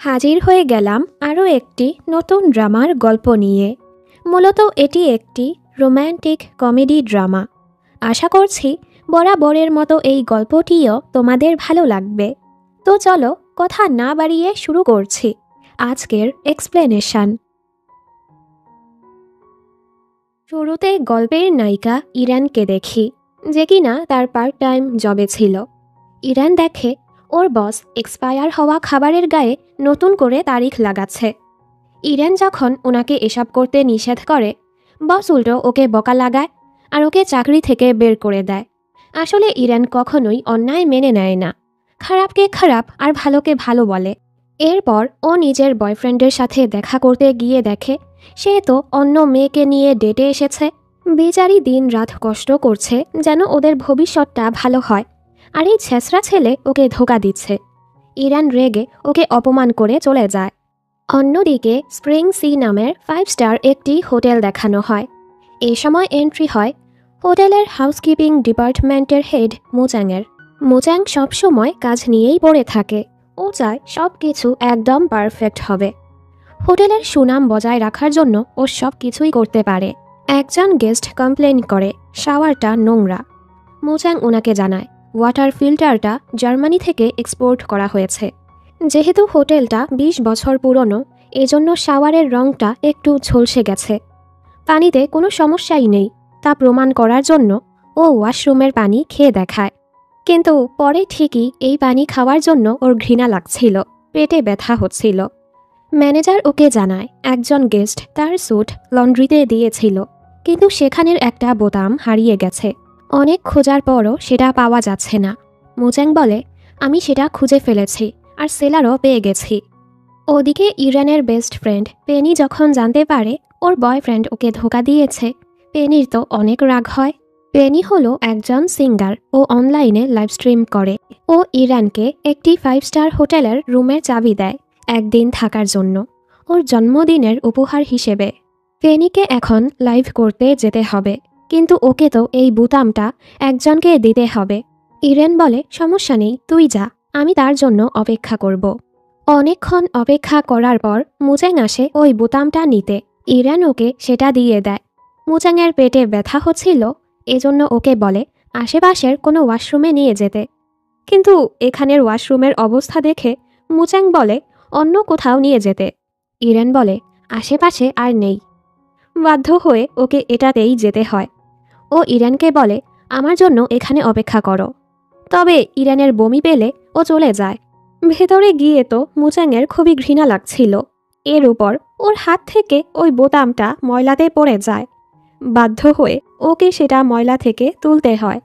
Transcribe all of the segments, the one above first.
হাজির হয়ে গেলাম আরও একটি নতুন ড্রামার গল্প নিয়ে। মূলত এটি একটি রোম্যান্টিক কমেডি ড্রামা। আশা করছি বরাবরের মতো এই গল্পটিও তোমাদের ভালো লাগবে। তো চলো কথা না বাড়িয়ে শুরু করছি আজকের এক্সপ্লেনেশন। শুরুতে গল্পের নায়িকা ইরানকে দেখি, যে কিনা তার পার্ট টাইম জবে ছিল। ইরান দেখে ওর বস এক্সপায়ার হওয়া খাবারের গায়ে নতুন করে তারিখ লাগাচ্ছে। ইরান যখন ওনাকে এসব করতে নিষেধ করে, বস উল্টো ওকে বকা লাগায় আর ওকে চাকরি থেকে বের করে দেয়। আসলে ইরান কখনোই অন্যায় মেনে নেয় না, খারাপকে খারাপ আর ভালোকে ভালো বলে। এরপর ও নিজের বয়ফ্রেন্ডের সাথে দেখা করতে গিয়ে দেখে সে তো অন্য মেয়েকে নিয়ে ডেটে এসেছে। বেচারি দিন রাত কষ্ট করছে যেন ওদের ভবিষ্যৎটা ভালো হয়, আর এই ছেঁচড়া ছেলে ওকে ধোঁকা দিচ্ছে। ইরান রেগে ওকে অপমান করে চলে যায়। অন্যদিকে স্প্রিং সি নামের 5 স্টার একটি হোটেল দেখানো হয়। এ সময় এন্ট্রি হয় হোটেলের হাউসকিপিং ডিপার্টমেন্টের হেড মুচাংয়ের। মুচাং সবসময় কাজ নিয়েই পড়ে থাকে। ও চায় সব কিছু একদম পারফেক্ট হবে। হোটেলের সুনাম বজায় রাখার জন্য ও সব কিছুই করতে পারে। একজন গেস্ট কমপ্লেন করে শাওয়ারটা নোংরা। মুচাং ওনাকে জানায় ওয়াটার ফিল্টারটা জার্মানি থেকে এক্সপোর্ট করা হয়েছে। যেহেতু হোটেলটা 20 বছর পুরনো, এজন্য শাওয়ারের রংটা একটু ঝলসে গেছে। পানিতে কোনো সমস্যাই নেই তা প্রমাণ করার জন্য ও ওয়াশরুমের পানি খেয়ে দেখায়। কিন্তু পরে ঠিকই এই পানি খাওয়ার জন্য ওর ঘৃণা লাগছিল, পেটে ব্যথা হচ্ছিল। ম্যানেজার ওকে জানায় একজন গেস্ট তার স্যুট লন্ড্রিতে দিয়েছিল, কিন্তু সেখানের একটা বোতাম হারিয়ে গেছে। অনেক খোঁজার পরও সেটা পাওয়া যাচ্ছে না। মুচাং বলে আমি সেটা খুঁজে ফেলেছি আর সেলারও পেয়ে গেছি। ওদিকে ইরানের বেস্ট ফ্রেন্ড পেনি যখন জানতে পারে ওর বয়ফ্রেন্ড ওকে ধোঁকা দিয়েছে, পেনির তো অনেক রাগ হয়। পেনি হলো একজন সিঙ্গার, ও অনলাইনে লাইভ স্ট্রিম করে। ও ইরানকে একটি 5 স্টার হোটেলের রুমের চাবি দেয় একদিন থাকার জন্য, ওর জন্মদিনের উপহার হিসেবে। পেনিকে এখন লাইভ করতে যেতে হবে, কিন্তু ওকে তো এই বোতামটা একজনকে দিতে হবে। ইরান বলে সমস্যা নেই, তুই যা, আমি তার জন্য অপেক্ষা করব। অনেকক্ষণ অপেক্ষা করার পর মুচাং আসে ওই বোতামটা নিতে। ইরান ওকে সেটা দিয়ে দেয়। মুচাংয়ের পেটে ব্যথা হচ্ছিল, এজন্য ওকে বলে আশেপাশের কোনো ওয়াশরুমে নিয়ে যেতে। কিন্তু এখানের ওয়াশরুমের অবস্থা দেখে মুচাং বলে অন্য কোথাও নিয়ে যেতে। ইরান বলে আশেপাশে আর নেই। বাধ্য হয়ে ওকে এটাতেই যেতে হয়। ও ইরানকে বলে আমার জন্য এখানে অপেক্ষা করো। তবে ইরানের বমি পেলে ও চলে যায়। ভেতরে গিয়ে তো মুচাংয়ের খুবই ঘৃণা লাগছিল। এর উপর ওর হাত থেকে ওই বোতামটা ময়লাতে পড়ে যায়। বাধ্য হয়ে ওকে সেটা ময়লা থেকে তুলতে হয়।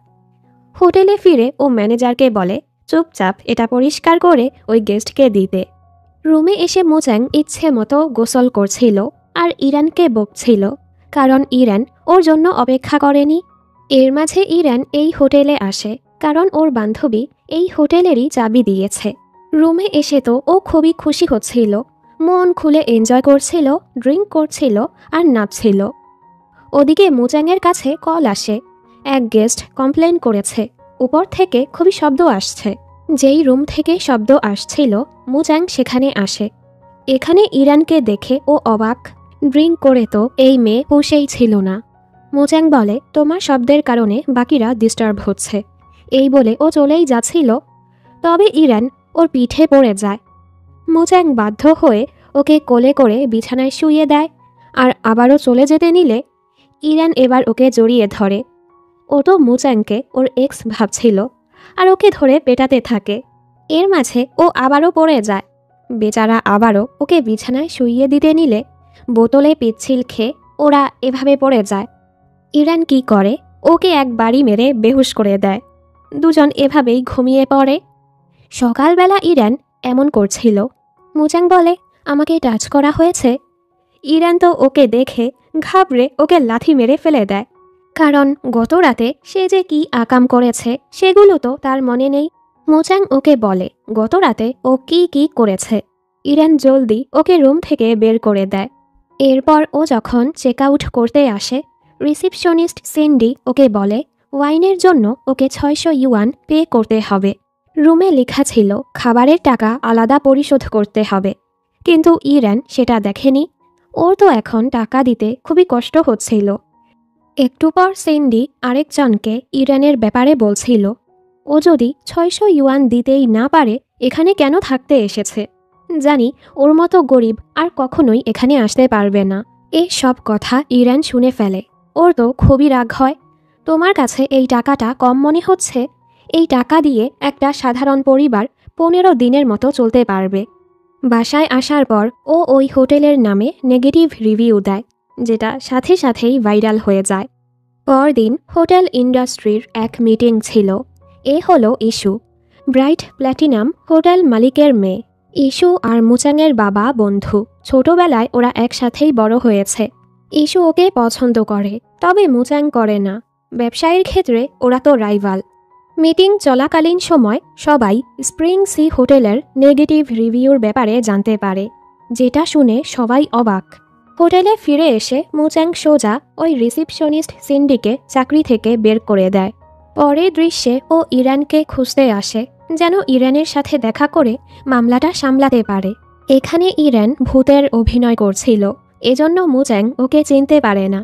হোটেলে ফিরে ও ম্যানেজারকে বলে চুপচাপ এটা পরিষ্কার করে ওই গেস্টকে দিতে। রুমে এসে মুচাং ইচ্ছে মতো গোসল করছিল আর ইরানকে বকছিল, কারণ ইরান ওর জন্য অপেক্ষা করেনি। এর মাঝে ইরান এই হোটেলে আসে কারণ ওর বান্ধবী এই হোটেলেরই চাবি দিয়েছে। রুমে এসে তো ও খুবই খুশি হচ্ছিল, মন খুলে এনজয় করছিল, ড্রিঙ্ক করছিল আর নাচছিল। ওদিকে মুচাংয়ের কাছে কল আসে, এক গেস্ট কমপ্লেন করেছে উপর থেকে খুবই শব্দ আসছে। যেই রুম থেকে শব্দ আসছিল মুচাং সেখানে আসে। এখানে ইরানকে দেখে ও অবাক। ড্রিঙ্ক করে তো এই মেয়ে হুঁশেই ছিল না। মুচাং বলে তোমার শব্দের কারণে বাকিরা ডিস্টার্ব হচ্ছে। এই বলে ও চলেই যাচ্ছিল, তবে ইরান ওর পিঠে পড়ে যায়। মুচাং বাধ্য হয়ে ওকে কোলে করে বিছানায় শুইয়ে দেয়, আর আবারও চলে যেতে নিলে ইরান এবার ওকে জড়িয়ে ধরে। ও তো মুচাংকে ওর এক্স ভাবছিল আর ওকে ধরে পেটাতে থাকে। এর মাঝে ও আবারও পড়ে যায়। বেচারা আবারও ওকে বিছানায় শুইয়ে দিতে নিলে বোতলে পিচ্ছিল খেয়ে ওরা এভাবে পড়ে যায়। ইরান কি করে, ওকে এক বাড়ি মেরে বেহুশ করে দেয়। দুজন এভাবেই ঘুমিয়ে পড়ে। সকালবেলা ইরান এমন করছিল। মুচাং বলে আমাকে টাচ করা হয়েছে। ইরান তো ওকে দেখে ঘাবড়ে ওকে লাথি মেরে ফেলে দেয়, কারণ গত রাতে সে যে কি আকাম করেছে সেগুলো তো তার মনে নেই। মুচাং ওকে বলে গত রাতে ও কি কি করেছে। ইরান জলদি ওকে রুম থেকে বের করে দেয়। এরপর ও যখন চেক আউট করতে আসে, রিসিপশনিস্ট সিন্ডি ওকে বলে ওয়াইনের জন্য ওকে 600 ইউয়ান পে করতে হবে। রুমে লেখা ছিল খাবারের টাকা আলাদা পরিশোধ করতে হবে। কিন্তু ইরান সেটা দেখেনি। ওর তো এখন টাকা দিতে খুবই কষ্ট হচ্ছিল। একটু পর সিন্ডি আরেকজনকে ইরানের ব্যাপারে বলছিল, ও যদি 600 ইউয়ান দিতেই না পারে এখানে কেন থাকতে এসেছে। জানি ওর মতো গরিব আর কখনোই এখানে আসতে পারবে না। এই সব কথা ইরান শুনে ফেলে। ওর তো খুবই রাগ হয়। তোমার কাছে এই টাকাটা কম মনে হচ্ছে? এই টাকা দিয়ে একটা সাধারণ পরিবার 15 দিনের মতো চলতে পারবে। বাসায় আসার পর ও ওই হোটেলের নামে নেগেটিভ রিভিউ দেয়, যেটা সাথে সাথেই ভাইরাল হয়ে যায়। পরদিন হোটেল ইন্ডাস্ট্রির এক মিটিং ছিল। এ হলো ইস্যু, ব্রাইট প্ল্যাটিনাম হোটেল মালিকের মেয়ে। ইস্যু আর মুচাংয়ের বাবা বন্ধু, ছোটবেলায় ওরা একসাথেই বড় হয়েছে। ইস্যু ওকে পছন্দ করে, তবে মুচাং করে না। ব্যবসায়ের ক্ষেত্রে ওরা তো রাইভাল। মিটিং চলাকালীন সময় সবাই স্প্রিং সি হোটেলের নেগেটিভ রিভিউর ব্যাপারে জানতে পারে, যেটা শুনে সবাই অবাক। হোটেলে ফিরে এসে মুচাং সোজা ওই রিসিপশনিস্ট সিন্ডিকে চাকরি থেকে বের করে দেয়। পরের দৃশ্যে ও ইরানকে খুঁজতে আসে, যেন ইরানের সাথে দেখা করে মামলাটা সামলাতে পারে। এখানে ইরান ভূতের অভিনয় করছিল, এজন্য মুচাং ওকে চিনতে পারে না।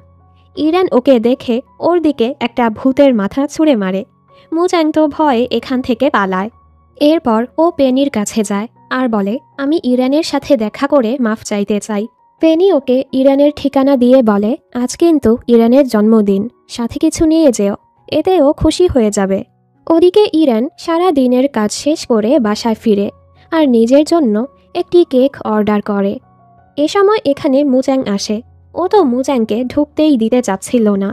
ইরান ওকে দেখে ওর দিকে একটা ভূতের মাথা ছুঁড়ে মারে। মুচাং তো ভয়ে এখান থেকে পালায়। এরপর ও পেনির কাছে যায় আর বলে, আমি ইরানের সাথে দেখা করে মাফ চাইতে চাই। পেনি ওকে ইরানের ঠিকানা দিয়ে বলে, আজ কিন্তু ইরানের জন্মদিন, সাথে কিছু নিয়ে যেও, এতেও খুশি হয়ে যাবে। ওদিকে ইরান সারা দিনের কাজ শেষ করে বাসায় ফিরে আর নিজের জন্য একটি কেক অর্ডার করে। এ সময় এখানে মুচাং আসে। ও তো মুচাংকে ঢুকতেই দিতে চাচ্ছিল না।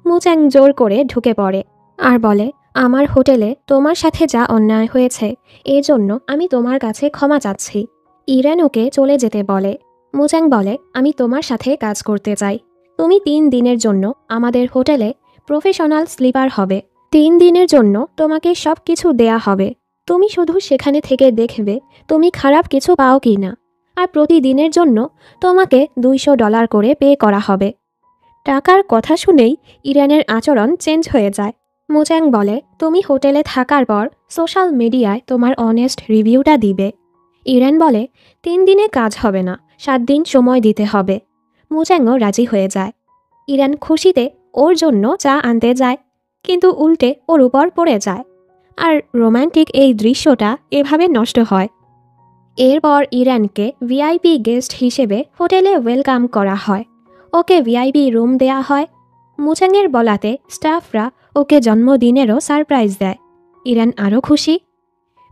মুচাং জোর করে ঢুকে পড়ে আর বলে, আমার হোটেলে তোমার সাথে যা অন্যায় হয়েছে এজন্য আমি তোমার কাছে ক্ষমা চাচ্ছি। ইরান ওকে চলে যেতে বলে। মুচাং বলে, আমি তোমার সাথে কাজ করতে চাই। তুমি 3 দিনের জন্য আমাদের হোটেলে প্রফেশনাল স্লিপার হবে। 3 দিনের জন্য তোমাকে সব কিছু দেয়া হবে। তুমি শুধু সেখানে থেকে দেখবে তুমি খারাপ কিছু পাও কি না। আর প্রতিদিনের জন্য তোমাকে $200 করে পে করা হবে। টাকার কথা শুনেই ইরানের আচরণ চেঞ্জ হয়ে যায়। মুচাং বলে, তুমি হোটেলে থাকার পর সোশ্যাল মিডিয়ায় তোমার অনেস্ট রিভিউটা দিবে। ইরান বলে, 3 দিনে কাজ হবে না, 7 দিন সময় দিতে হবে। মুচাংও রাজি হয়ে যায়। ইরান খুশিতে ওর জন্য চা আনতে যায়, কিন্তু উল্টে ওর উপর পড়ে যায়। আর রোমান্টিক এই দৃশ্যটা এভাবে নষ্ট হয়। এরপর ইরানকে ভিআইপি গেস্ট হিসেবে হোটেলে ওয়েলকাম করা হয়। ওকে ভিআইপি রুম দেয়া হয়। মুচাংয়ের বলাতে স্টাফরা ওকে জন্মদিনেরও সারপ্রাইজ দেয়। ইরান আরও খুশি।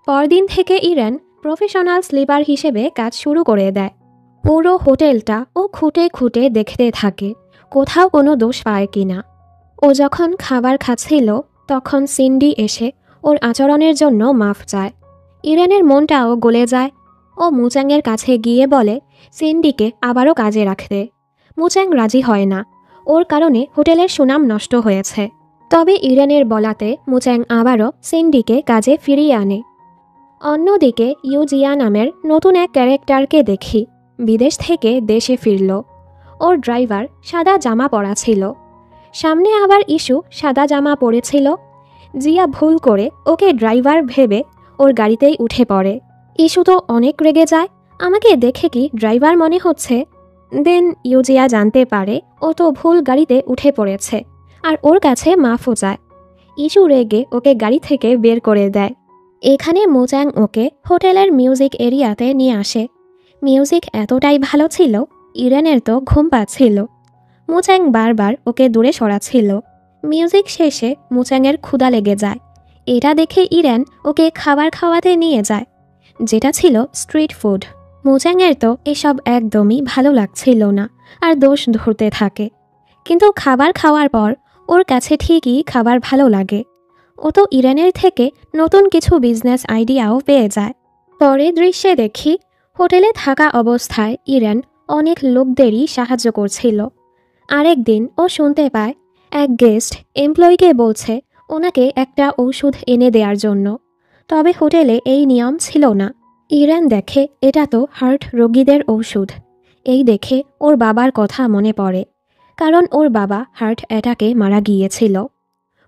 পরদিন থেকে ইরান প্রফেশনাল স্লিপার হিসেবে কাজ শুরু করে দেয়। পুরো হোটেলটা ও খুঁটে খুঁটে দেখতে থাকে কোথাও কোনো দোষ পায় কিনা। ও যখন খাবার খাচ্ছিল তখন সিন্ডি এসে ওর আচরণের জন্য মাফ চায়। ইরানের মনটাও গলে যায়। ও মুচাংয়ের কাছে গিয়ে বলে সিন্ডিকে আবারও কাজে রাখতে। মুচাং রাজি হয় না, ওর কারণে হোটেলের সুনাম নষ্ট হয়েছে। তবে ইরানের বলাতে মুচাং আবারও সিন্ডিকে কাজে ফিরিয়ে আনে। অন্যদিকে ইউজিয়া নামের নতুন এক ক্যারেক্টারকে দেখি, বিদেশ থেকে দেশে ফিরল। ওর ড্রাইভার সাদা জামা পরা ছিল। সামনে আবার ইস্যু সাদা জামা পরেছিল। জিয়া ভুল করে ওকে ড্রাইভার ভেবে ওর গাড়িতেই উঠে পড়ে। ইস্যু তো অনেক রেগে যায়, আমাকে দেখে কি ড্রাইভার মনে হচ্ছে। দেন ইউজিয়া জানতে পারে ও তো ভুল গাড়িতে উঠে পড়েছে আর ওর কাছে মাফও চায়। ইস্যু রেগে ওকে গাড়ি থেকে বের করে দেয়। এখানে মুচাং ওকে হোটেলের মিউজিক এরিয়াতে নিয়ে আসে। মিউজিক এতটাই ভালো ছিল ইরানের তো ঘুম পাচ্ছিল। মুচাং বারবার ওকে দূরে সরাচ্ছিল। মিউজিক শেষে মুচাংয়ের ক্ষুধা লেগে যায়। এটা দেখে ইরান ওকে খাবার খাওয়াতে নিয়ে যায়, যেটা ছিল স্ট্রিট ফুড। মুচাংয়ের তো এসব একদমই ভালো লাগছিল না আর দোষ ধরতে থাকে। কিন্তু খাবার খাওয়ার পর ওর কাছে ঠিকই খাবার ভালো লাগে। ও তো ইরানের থেকে নতুন কিছু বিজনেস আইডিয়াও পেয়ে যায়। পরের দৃশ্যে দেখি হোটেলে থাকা অবস্থায় ইরান অনেক লোকদেরই সাহায্য করছিল। আরেকদিন ও শুনতে পায় এক গেস্ট এমপ্লয়িকে বলছে ওনাকে একটা ঔষধ এনে দেওয়ার জন্য, তবে হোটেলে এই নিয়ম ছিল না। ইরান দেখে এটা তো হার্ট রোগীদের ঔষধ। এই দেখে ওর বাবার কথা মনে পড়ে, কারণ ওর বাবা হার্ট অ্যাটাকে মারা গিয়েছিল।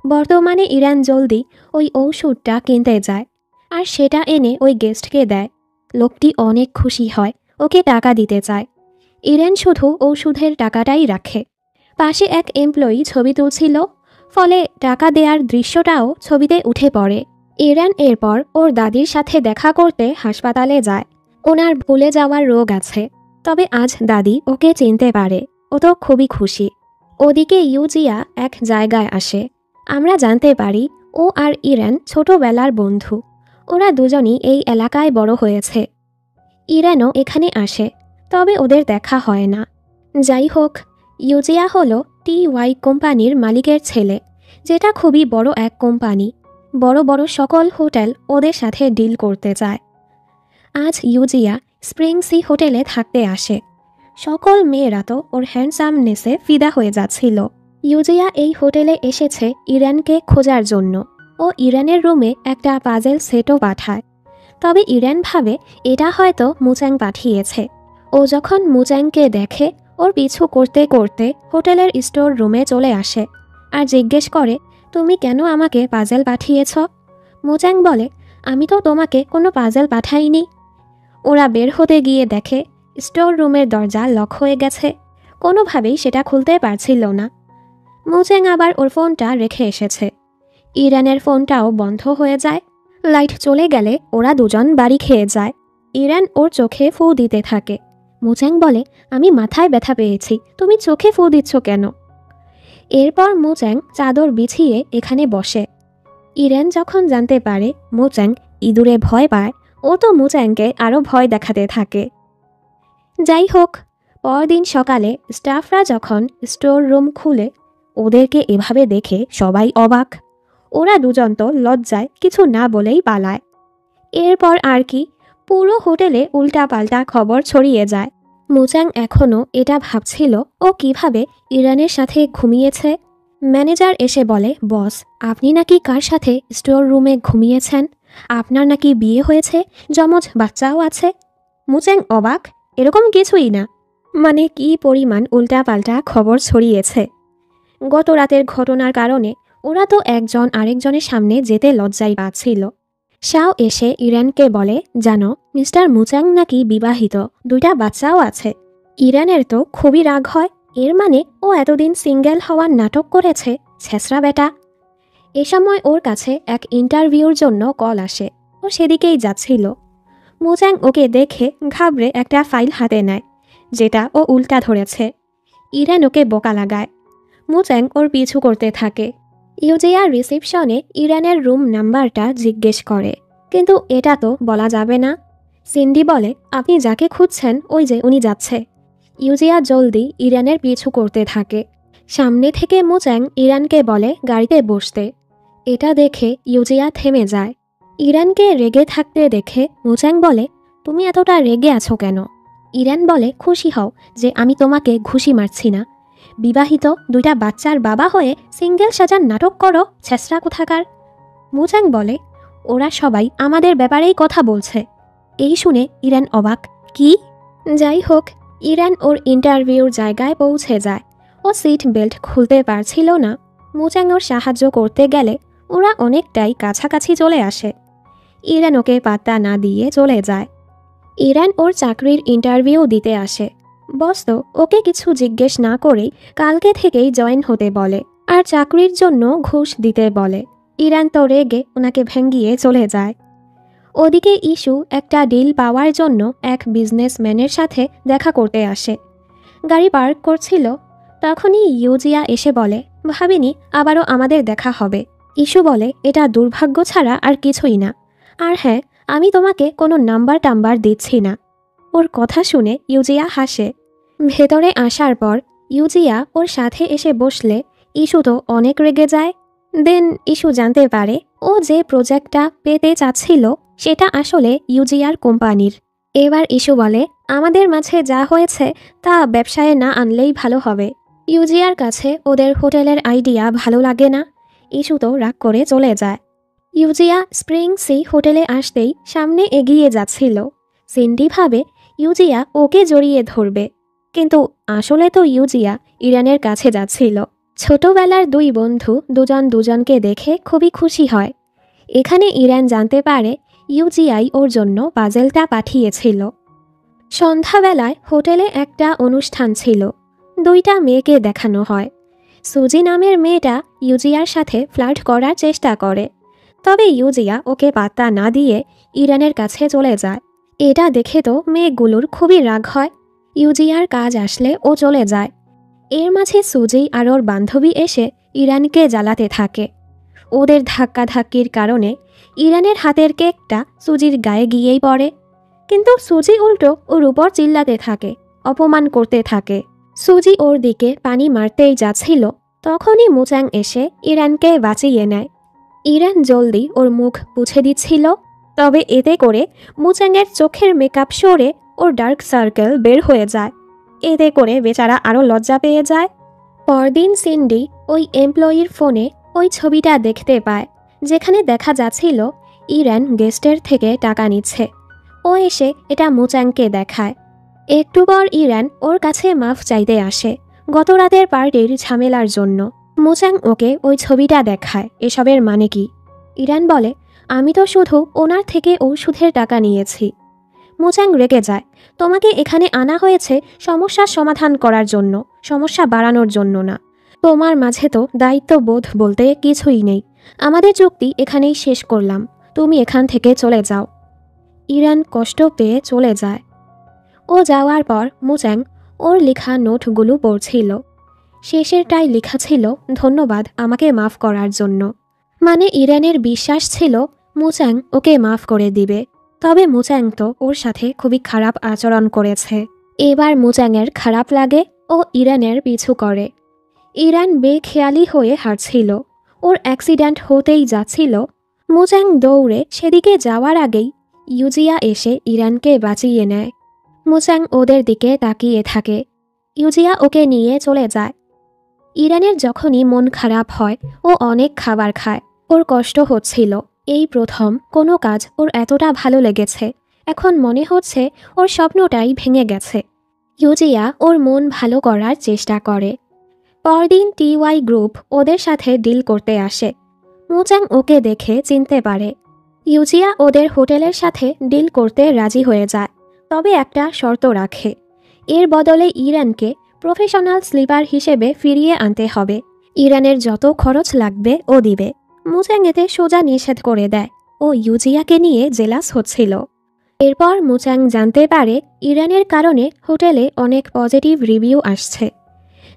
বর্তমানে ইরান জলদি ওই ঔষধটা কিনতে যায় আর সেটা এনে ওই গেস্টকে দেয়। লোকটি অনেক খুশি হয় ওকে টাকা দিতে চায়। ইরেন শুধু ওষুধের টাকাটাই রাখে। পাশে এক এমপ্লয়ি ছবি তুলছিল, ফলে টাকা দেওয়ার দৃশ্যটাও ছবিতে উঠে পড়ে। ইরেন এরপর ওর দাদির সাথে দেখা করতে হাসপাতালে যায়। ওনার ভুলে যাওয়ার রোগ আছে, তবে আজ দাদি ওকে চিনতে পারে। ও তো খুবই খুশি। ওদিকে ইউজিয়া এক জায়গায় আসে। আমরা জানতে পারি ও আর ইরেন ছোটবেলার বন্ধু। ওরা দুজনই এই এলাকায় বড় হয়েছে। ইরেনও এখানে আসে, তবে ওদের দেখা হয় না। যাই হোক, ইউজিয়া হলো TY কোম্পানির মালিকের ছেলে, যেটা খুবই বড় এক কোম্পানি। বড় বড় সকল হোটেল ওদের সাথে ডিল করতে চায়। আজ ইউজিয়া স্প্রিং সি হোটেলে থাকতে আসে। সকল মেয়েরা তো ওর হ্যান্ডসামনেসে ফিদা হয়ে যাচ্ছিল। ইউজিয়া এই হোটেলে এসেছে ইরানকে খোঁজার জন্য। ও ইরানের রুমে একটা পাজেল সেটও পাঠায়, তবে ইরান ভাবে এটা হয়তো মুচাং পাঠিয়েছে। ও যখন মুচাংকে দেখে ওর পিছু করতে করতে হোটেলের স্টোর রুমে চলে আসে আর জিজ্ঞেস করে, তুমি কেন আমাকে পাজেল পাঠিয়েছ? মুচাং বলে, আমি তো তোমাকে কোনো পাজেল পাঠাইনি। ওরা বের হতে গিয়ে দেখে স্টোর রুমের দরজা লক হয়ে গেছে। কোনোভাবেই সেটা খুলতে পারছিল না। মুচাং আবার ওর ফোনটা রেখে এসেছে। ইরানের ফোনটাও বন্ধ হয়ে যায়। লাইট চলে গেলে ওরা দুজন বাড়ি খেয়ে যায়। ইরান ওর চোখে ফু দিতে থাকে। মুচাং বলে, আমি মাথায় ব্যথা পেয়েছি, তুমি চোখে ফু দিচ্ছ কেন? এরপর মুচাং চাদর বিছিয়ে এখানে বসে। ইরান যখন জানতে পারে মুচাং ইঁদুরে ভয় পায়, ও তো মুচাংকে আরও ভয় দেখাতে থাকে। যাই হোক, পরদিন সকালে স্টাফরা যখন স্টোর রুম খুলে, ওদেরকে এভাবে দেখে সবাই অবাক। ওরা দুজন তো লজ্জায় কিছু না বলেই পালায়। এরপর আর কি, পুরো হোটেলে উল্টাপাল্টা খবর ছড়িয়ে যায়। মুচাং এখনও এটা ভাবছিল ও কিভাবে ইরানের সাথে ঘুমিয়েছে। ম্যানেজার এসে বলে, বস, আপনি নাকি কার সাথে স্টোর রুমে ঘুমিয়েছেন? আপনার নাকি বিয়ে হয়েছে, যমজ বাচ্চাও আছে। মুচাং অবাক, এরকম কিছুই না। মানে কি পরিমাণ উল্টাপাল্টা খবর ছড়িয়েছে। গত রাতের ঘটনার কারণে ওরা তো একজন আরেকজনের সামনে যেতে লজ্জাই পাচ্ছিল। শাও এসে ইরানকে বলে, জানো মিস্টার মুচাং নাকি বিবাহিত, 2টা বাচ্চাও আছে। ইরানের তো খুবই রাগ হয়। এর মানে ও এতদিন সিঙ্গেল হওয়ার নাটক করেছে, ছেঁচড়া বেটা। এ সময় ওর কাছে এক ইন্টারভিউর জন্য কল আসে। ও সেদিকেই যাচ্ছিল। মুচাং ওকে দেখে ঘাবড়ে একটা ফাইল হাতে নেয়, যেটা ও উল্টা ধরেছে। ইরান ওকে বোকা লাগায়। মুচাং ওর পিছু করতে থাকে। ইউজিয়া রিসেপশনে ইরানের রুম নাম্বারটা জিজ্ঞেস করে, কিন্তু এটা তো বলা যাবে না। সিন্ডি বলে, আপনি যাকে খুঁজছেন ওই যে উনি যাচ্ছে। ইউজিয়া জলদি ইরানের পিছু করতে থাকে। সামনে থেকে মুচাং ইরানকে বলে গাড়িতে বসতে। এটা দেখে ইউজিয়া থেমে যায়। ইরানকে রেগে থাকতে দেখে মুচাং বলে, তুমি এতটা রেগে আছো কেন? ইরান বলে, খুশি হও যে আমি তোমাকে ঘুষি মারছি না। বিবাহিত 2টা বাচ্চার বাবা হয়ে সিঙ্গেল সাজার নাটক করো, ছেঁচড়া কোথাকার। মুচাং বলে, ওরা সবাই আমাদের ব্যাপারেই কথা বলছে। এই শুনে ইরান অবাক, কি? যাই হোক, ইরান ওর ইন্টারভিউর জায়গায় পৌঁছে যায়। ও সিট বেল্ট খুলতে পারছিল না। মুচাং ওর সাহায্য করতে গেলে ওরা অনেকটাই কাছাকাছি চলে আসে। ইরান ওকে পাত্তা না দিয়ে চলে যায়। ইরান ওর চাকরির ইন্টারভিউ দিতে আসে। বস তো ওকে কিছু জিজ্ঞেস না করেই কালকে থেকেই জয়েন হতে বলে আর চাকরির জন্য ঘুষ দিতে বলে। ইরান তো রেগে ওনাকে ভেঙ্গিয়ে চলে যায়। ওদিকে ইস্যু একটা ডিল পাওয়ার জন্য এক বিজনেসম্যানের সাথে দেখা করতে আসে। গাড়ি পার্ক করছিল, তখনই ইউজিয়া এসে বলে, ভাবিনি আবারও আমাদের দেখা হবে। ইস্যু বলে, এটা দুর্ভাগ্য ছাড়া আর কিছুই না। আর হ্যাঁ, আমি তোমাকে কোনো নাম্বার টাম্বার দিচ্ছি না। ওর কথা শুনে ইউজিয়া হাসে। ভেতরে আসার পর ইউজিয়া ওর সাথে এসে বসলে ইস্যু তো অনেক রেগে যায়। দেন ইস্যু জানতে পারে ও যে প্রজেক্টটা পেতে চাচ্ছিল সেটা আসলে ইউজিয়ার কোম্পানির। এবার ইস্যু বলে, আমাদের মাঝে যা হয়েছে তা ব্যবসায় না আনলেই ভালো হবে। ইউজিয়ার কাছে ওদের হোটেলের আইডিয়া ভালো লাগে না। ইস্যু তো রাগ করে চলে যায়। ইউজিয়া স্প্রিং সি হোটেলে আসতেই সামনে এগিয়ে যাচ্ছিল। সিন্ডি ভাবে ইউজিয়া ওকে জড়িয়ে ধরবে, কিন্তু আসলে তো ইউজিয়া ইরানের কাছে যাচ্ছিল। ছোটবেলার 2 বন্ধু দুজন দুজনকে দেখে খুবই খুশি হয়। এখানে ইরান জানতে পারে ইউজিআই ওর জন্য পাজেলটা পাঠিয়েছিল। সন্ধ্যাবেলায় হোটেলে একটা অনুষ্ঠান ছিল। দুইটা মেয়েকে দেখানো হয়। সুজি নামের মেয়েটা ইউজিয়ার সাথে ফ্লার্ট করার চেষ্টা করে, তবে ইউজিয়া ওকে পাত্তা না দিয়ে ইরানের কাছে চলে যায়। এটা দেখে তো মেয়েগুলোর খুবই রাগ হয়। ইউজিয়ার কাজ আসলে ও চলে যায়। এর মাঝে সুজি আর ওর বান্ধবী এসে ইরানকে জ্বালাতে থাকে। ওদের ধাক্কাধাক্কির কারণে ইরানের হাতের কেকটা সুজির গায়ে গিয়েই পড়ে, কিন্তু সুজি উল্টো ওর উপর চিল্লাতে থাকে, অপমান করতে থাকে। সুজি ওর দিকে পানি মারতেই যাচ্ছিল, তখনই মুচাং এসে ইরানকে বাঁচিয়ে নেয়। ইরান জলদি ওর মুখ মুছে দিচ্ছিল, তবে এতে করে মুচাংয়ের চোখের মেকআপ সরে ওর ডার্ক সার্কেল বের হয়ে যায়। এতে করে বেচারা আরও লজ্জা পেয়ে যায়। পরদিন সিন্ডি ওই এমপ্লয়ির ফোনে ওই ছবিটা দেখতে পায়, যেখানে দেখা যাচ্ছিল ইরান গেস্টের থেকে টাকা নিচ্ছে। ও এসে এটা মুচাংকে দেখায়। একটু পর ইরান ওর কাছে মাফ চাইতে আসে গত রাতের পার্টির ঝামেলার জন্য। মুচাং ওকে ওই ছবিটা দেখায়, এসবের মানে কি? ইরান বলে, আমি তো শুধু ওনার থেকে ঔষধের টাকা নিয়েছি। মুচাং রেগে যায়, তোমাকে এখানে আনা হয়েছে সমস্যার সমাধান করার জন্য, সমস্যা বাড়ানোর জন্য না। তোমার মাঝে তো দায়িত্ববোধ বলতে কিছুই নেই। আমাদের চুক্তি এখানেই শেষ করলাম, তুমি এখান থেকে চলে যাও। ইরান কষ্ট পেয়ে চলে যায়। ও যাওয়ার পর মুচাং ওর লেখা নোটগুলো পড়ছিল। শেষেরটাই লেখা ছিল, ধন্যবাদ আমাকে মাফ করার জন্য। মানে ইরানের বিশ্বাস ছিল মুচাং ওকে মাফ করে দিবে, তবে মুচাং তো ওর সাথে খুবই খারাপ আচরণ করেছে। এবার মুচাংয়ের খারাপ লাগে ও ইরানের পিছু করে। ইরান বেখেয়ালি হয়ে হাঁটছিল, ওর অ্যাক্সিডেন্ট হতেই যাচ্ছিল। মুচাং দৌড়ে সেদিকে যাওয়ার আগেই ইউজিয়া এসে ইরানকে বাঁচিয়ে নেয়। মুচাং ওদের দিকে তাকিয়ে থাকে। ইউজিয়া ওকে নিয়ে চলে যায়। ইরানের যখনই মন খারাপ হয় ও অনেক খাবার খায়। ওর কষ্ট হচ্ছিল, এই প্রথম কোনো কাজ ওর এতটা ভালো লেগেছে। এখন মনে হচ্ছে ওর স্বপ্নটাই ভেঙে গেছে। ইউজিয়া ওর মন ভালো করার চেষ্টা করে। পরদিন টিওয়াই গ্রুপ ওদের সাথে ডিল করতে আসে। মুচাং ওকে দেখে চিনতে পারে। ইউজিয়া ওদের হোটেলের সাথে ডিল করতে রাজি হয়ে যায়, তবে একটা শর্ত রাখে। এর বদলে ইরানকে প্রফেশনাল স্লিপার হিসেবে ফিরিয়ে আনতে হবে। ইরানের যত খরচ লাগবে ও দিবে। মুচাং এতে সোজা নিষেধ করে দেয়। ও ইউজিয়াকে নিয়ে জেলাস হচ্ছিল। এরপর মুচাং জানতে পারে ইরানের কারণে হোটেলে অনেক পজিটিভ রিভিউ আসছে।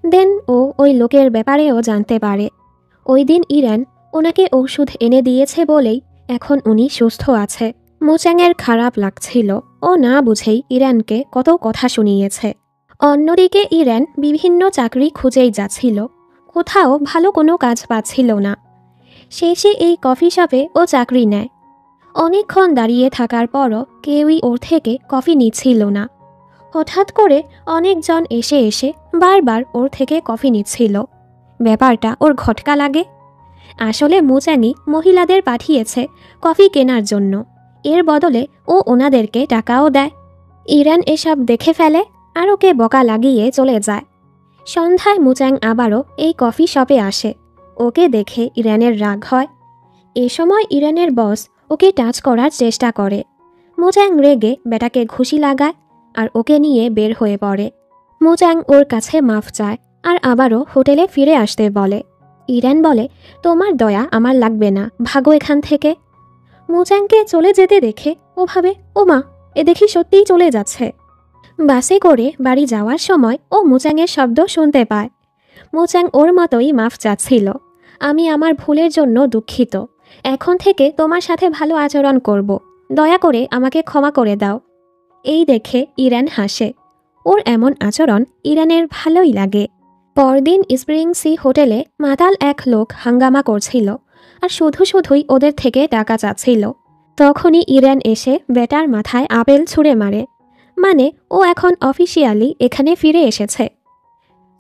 দেন ও ওই লোকের ব্যাপারেও জানতে পারে। ওই দিন ইরান ওনাকে ওষুধ এনে দিয়েছে বলেই এখন উনি সুস্থ আছে। মুচাংয়ের খারাপ লাগছিল, ও না বুঝেই ইরানকে কত কথা শুনিয়েছে। অন্যদিকে ইরান বিভিন্ন চাকরি খুঁজেই যাচ্ছিল, কোথাও ভালো কোনো কাজ পাচ্ছিল না। শেষে এই কফি শপে ও চাকরি নেয়। অনেকক্ষণ দাঁড়িয়ে থাকার পরও কেউই ওর থেকে কফি নিচ্ছিল না। হঠাৎ করে অনেকজন এসে এসে বারবার ওর থেকে কফি নিচ্ছিল। ব্যাপারটা ওর খটকা লাগে। আসলে মুচাংই মহিলাদের পাঠিয়েছে কফি কেনার জন্য। এর বদলে ও ওনাদেরকে টাকাও দেয়। ইরান এসব দেখে ফেলে আর ওকে বকা লাগিয়ে চলে যায়। সন্ধ্যায় মুচাং আবারও এই কফি শপে আসে। ওকে দেখে ইরানের রাগ হয়। এ সময় ইরানের বস ওকে টাচ করার চেষ্টা করে। মুচাং রেগে বেটাকে ঘুষি লাগায় আর ওকে নিয়ে বের হয়ে পড়ে। মুচাং ওর কাছে মাফ চায় আর আবারও হোটেলে ফিরে আসতে বলে। ইরান বলে, তোমার দয়া আমার লাগবে না, ভাগো এখান থেকে। মুচাংকে চলে যেতে দেখে ও ভাবে, ও মা, এ দেখি সত্যিই চলে যাচ্ছে। বাসে করে বাড়ি যাওয়ার সময় ও মুচাংয়ের শব্দ শুনতে পায়। মুচাং ওর মতোই মাফ চাচ্ছিল। আমি আমার ভুলের জন্য দুঃখিত। এখন থেকে তোমার সাথে ভালো আচরণ করব। দয়া করে আমাকে ক্ষমা করে দাও। এই দেখে ইরান হাসে। ওর এমন আচরণ ইরানের ভালোই লাগে। পরদিন স্প্রিং সি হোটেলে মাতাল এক লোক হাঙ্গামা করছিল আর শুধু শুধুই ওদের থেকে টাকা চাচ্ছিল। তখনই ইরান এসে বেটার মাথায় আপেল ছুঁড়ে মারে। মানে ও এখন অফিসিয়ালি এখানে ফিরে এসেছে।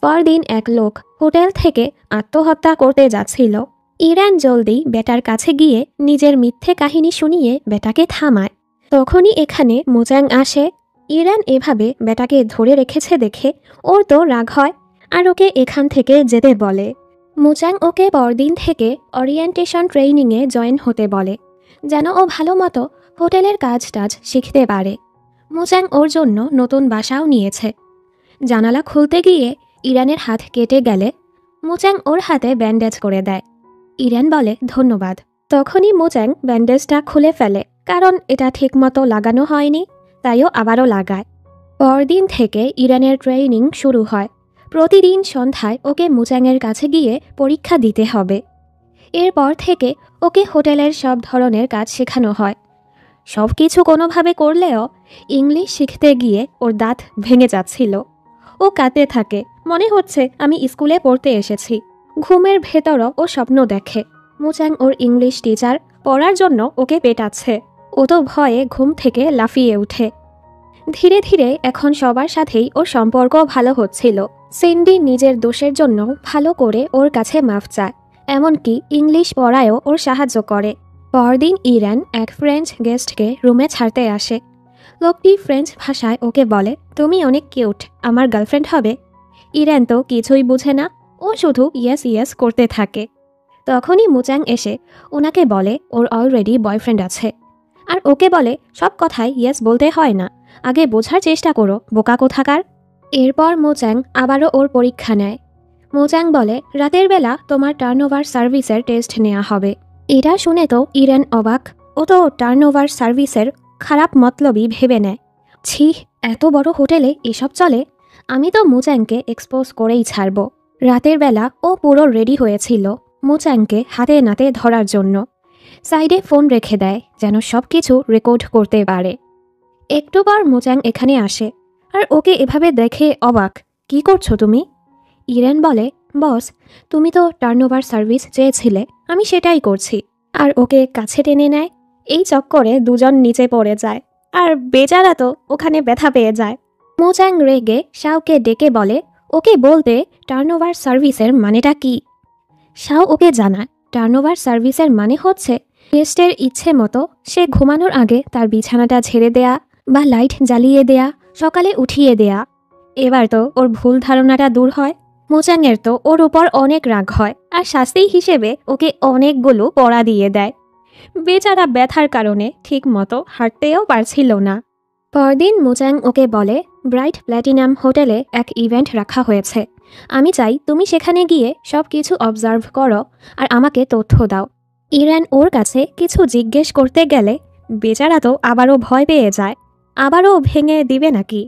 পরদিন এক লোক হোটেল থেকে আত্মহত্যা করতে যাচ্ছিল। ইরান জলদি বেটার কাছে গিয়ে নিজের মিথ্যে কাহিনী শুনিয়ে বেটাকে থামায়। তখনই এখানে মুচাং আসে। ইরান এভাবে বেটাকে ধরে রেখেছে দেখে ওর তো রাগ হয় আর ওকে এখান থেকে যেতে বলে। মুচাং ওকে পরদিন থেকে ওরিয়েন্টেশন ট্রেনিংয়ে জয়েন হতে বলে, যেন ও ভালো মতো হোটেলের কাজ টাজ শিখতে পারে। মুচাং ওর জন্য নতুন বাসাও নিয়েছে। জানালা খুলতে গিয়ে ইরানের হাত কেটে গেলে মুচাং ওর হাতে ব্যান্ডেজ করে দেয়। ইরান বলে ধন্যবাদ। তখনই মুচাং ব্যান্ডেজটা খুলে ফেলে, কারণ এটা ঠিকমতো লাগানো হয়নি, তাইও আবারও লাগায়। পরদিন থেকে ইরানের ট্রেনিং শুরু হয়। প্রতিদিন সন্ধ্যায় ওকে মুচাংয়ের কাছে গিয়ে পরীক্ষা দিতে হবে। এরপর থেকে ওকে হোটেলের সব ধরনের কাজ শেখানো হয়। সব কিছু কোনোভাবে করলেও ইংলিশ শিখতে গিয়ে ওর দাঁত ভেঙে যাচ্ছিল। ও কাঁদতে থাকে, মনে হচ্ছে আমি স্কুলে পড়তে এসেছি। ঘুমের ভেতরও ও স্বপ্ন দেখে মুচাং ওর ইংলিশ টিচার পড়ার জন্য ওকে পেটাচ্ছে। ও তো ভয়ে ঘুম থেকে লাফিয়ে ওঠে। ধীরে ধীরে এখন সবার সাথেই ওর সম্পর্ক ভালো হচ্ছিল। সিন্ডি নিজের দোষের জন্য ভালো করে ওর কাছে মাফ চায়, এমনকি ইংলিশ পড়ায়ও ওর সাহায্য করে। পরদিন ইরান এক ফ্রেঞ্চ গেস্টকে রুমে ছাড়তে আসে। লোকটি ফ্রেঞ্চ ভাষায় ওকে বলে, তুমি অনেক কিউট, আমার গার্লফ্রেন্ড হবে? ইরান তো কিছুই বুঝে না, ও শুধু ইয়েস ইয়েস করতে থাকে। তখনই মুচাং এসে ওনাকে বলে ওর অলরেডি বয়ফ্রেন্ড আছে, আর ওকে বলে সব কথায় ইয়েস বলতে হয় না, আগে বোঝার চেষ্টা করো, বোকা কোথাকার। এরপর মুচাং আবারও ওর পরীক্ষা নেয়। মুচাং বলে, রাতের বেলা তোমার টার্নওভার সার্ভিসের টেস্ট নেওয়া হবে। এটা শুনে তো ইরান অবাক। ও তো টার্নওভার সার্ভিসের খারাপ মতলবই ভেবে নেয়। ছি, এত বড় হোটেলে এসব চলে? আমি তো মুচাংকে এক্সপোজ করেই ছাড়ব। রাতের বেলা ও পুরো রেডি হয়েছিল মুচাংকে হাতে নাতে ধরার জন্য। সাইডে ফোন রেখে দেয় যেন সব কিছু রেকর্ড করতে পারে। একটু পর মুচাং এখানে আসে, আর ওকে এভাবে দেখে অবাক। কি করছো তুমি? ইরান বলে, বস, তুমি তো টার্নওভার সার্ভিস চেয়েছিলে, আমি সেটাই করছি। আর ওকে কাছে টেনে নেয়। এই চক্করে দুজন নিচে পড়ে যায়, আর বেচারা তো ওখানে ব্যথা পেয়ে যায়। মুচাং রেগে শাওকে ডেকে বলে ওকে বলতে টার্নওভার সার্ভিসের মানেটা কি। শাও ওকে জানায় টার্নওভার সার্ভিসের মানে হচ্ছে গেস্টের ইচ্ছে মতো সে ঘুমানোর আগে তার বিছানাটা ঝেড়ে দেয়া বা লাইট জ্বালিয়ে দেয়া, সকালে উঠিয়ে দেয়া। এবার তো ওর ভুল ধারণাটা দূর হয়। মুচাংয়ের তো ওর উপর অনেক রাগ হয়, আর শাস্তি হিসেবে ওকে অনেকগুলো পড়া দিয়ে দেয়। বেচারা ব্যথার কারণে ঠিক মতো হাঁটতেও পারছিল না। পরদিন মুচাং ওকে বলে, ব্রাইট প্ল্যাটিনাম হোটেলে এক ইভেন্ট রাখা হয়েছে, আমি চাই তুমি সেখানে গিয়ে সব কিছু অবজার্ভ করো আর আমাকে তথ্য দাও। ইরান ওর কাছে কিছু জিজ্ঞেস করতে গেলে বেচারা তো আবারও ভয় পেয়ে যায়, আবারও ভেঙে দিবে নাকি।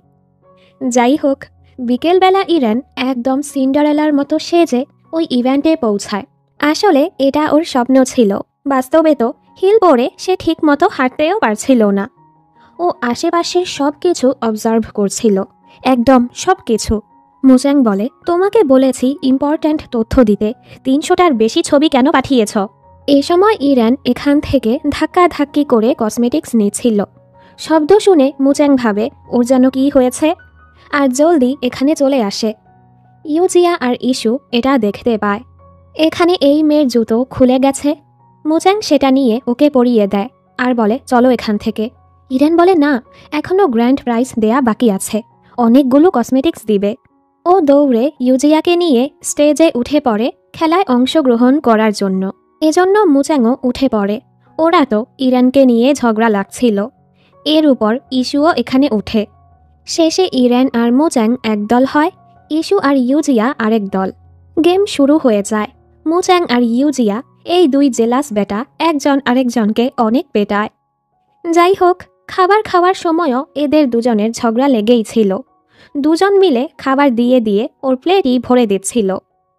যাই হোক, বিকেলবেলা ইরান একদম সিন্ডারেলার মতো সেজে ওই ইভেন্টে পৌঁছায়। আসলে এটা ওর স্বপ্ন ছিল, বাস্তবে তো হিল পরে সে ঠিক মতো হাঁটতেও পারছিল না। ও আশেপাশের সব কিছু অবজার্ভ করছিল, একদম সব কিছু। মুচাং বলে, তোমাকে বলেছি ইম্পর্ট্যান্ট তথ্য দিতে, 300টার বেশি ছবি কেন পাঠিয়েছ? এ সময় ইরান এখান থেকে ধাক্কাধাক্কি করে কসমেটিক্স নিচ্ছিল। শব্দ শুনে মুচাং ভাবে ওর যেন কি হয়েছে, আর জলদি এখানে চলে আসে। ইউজিয়া আর ইস্যু এটা দেখতে পায়। এখানে এই মেয়ের জুতো খুলে গেছে। মুচাং সেটা নিয়ে ওকে পরিয়ে দেয় আর বলে, চলো এখান থেকে। ইরান বলে, না, এখনও গ্র্যান্ড প্রাইজ দেয়া বাকি আছে, অনেকগুলো কসমেটিক্স দিবে। ও দৌড়ে ইউজিয়াকে নিয়ে স্টেজে উঠে পড়ে খেলায় অংশগ্রহণ করার জন্য। এজন্য মুচাংও উঠে পড়ে। ওরা তো ইরানকে নিয়ে ঝগড়া লাগছিল, এর উপর ইস্যুও এখানে উঠে। শেষে ইরান আর মুচাং একদল হয়, ইস্যু আর ইউজিয়া আরেক দল। গেম শুরু হয়ে যায়। মুচাং আর ইউজিয়া এই দুই জেলাস বেটা একজন আরেকজনকে অনেক পেটায়। যাই হোক, খাবার খাওয়ার সময়ও এদের দুজনের ঝগড়া লেগেই ছিল। দুজন মিলে খাবার দিয়ে দিয়ে ওর প্লেটই ভরে দিচ্ছিল।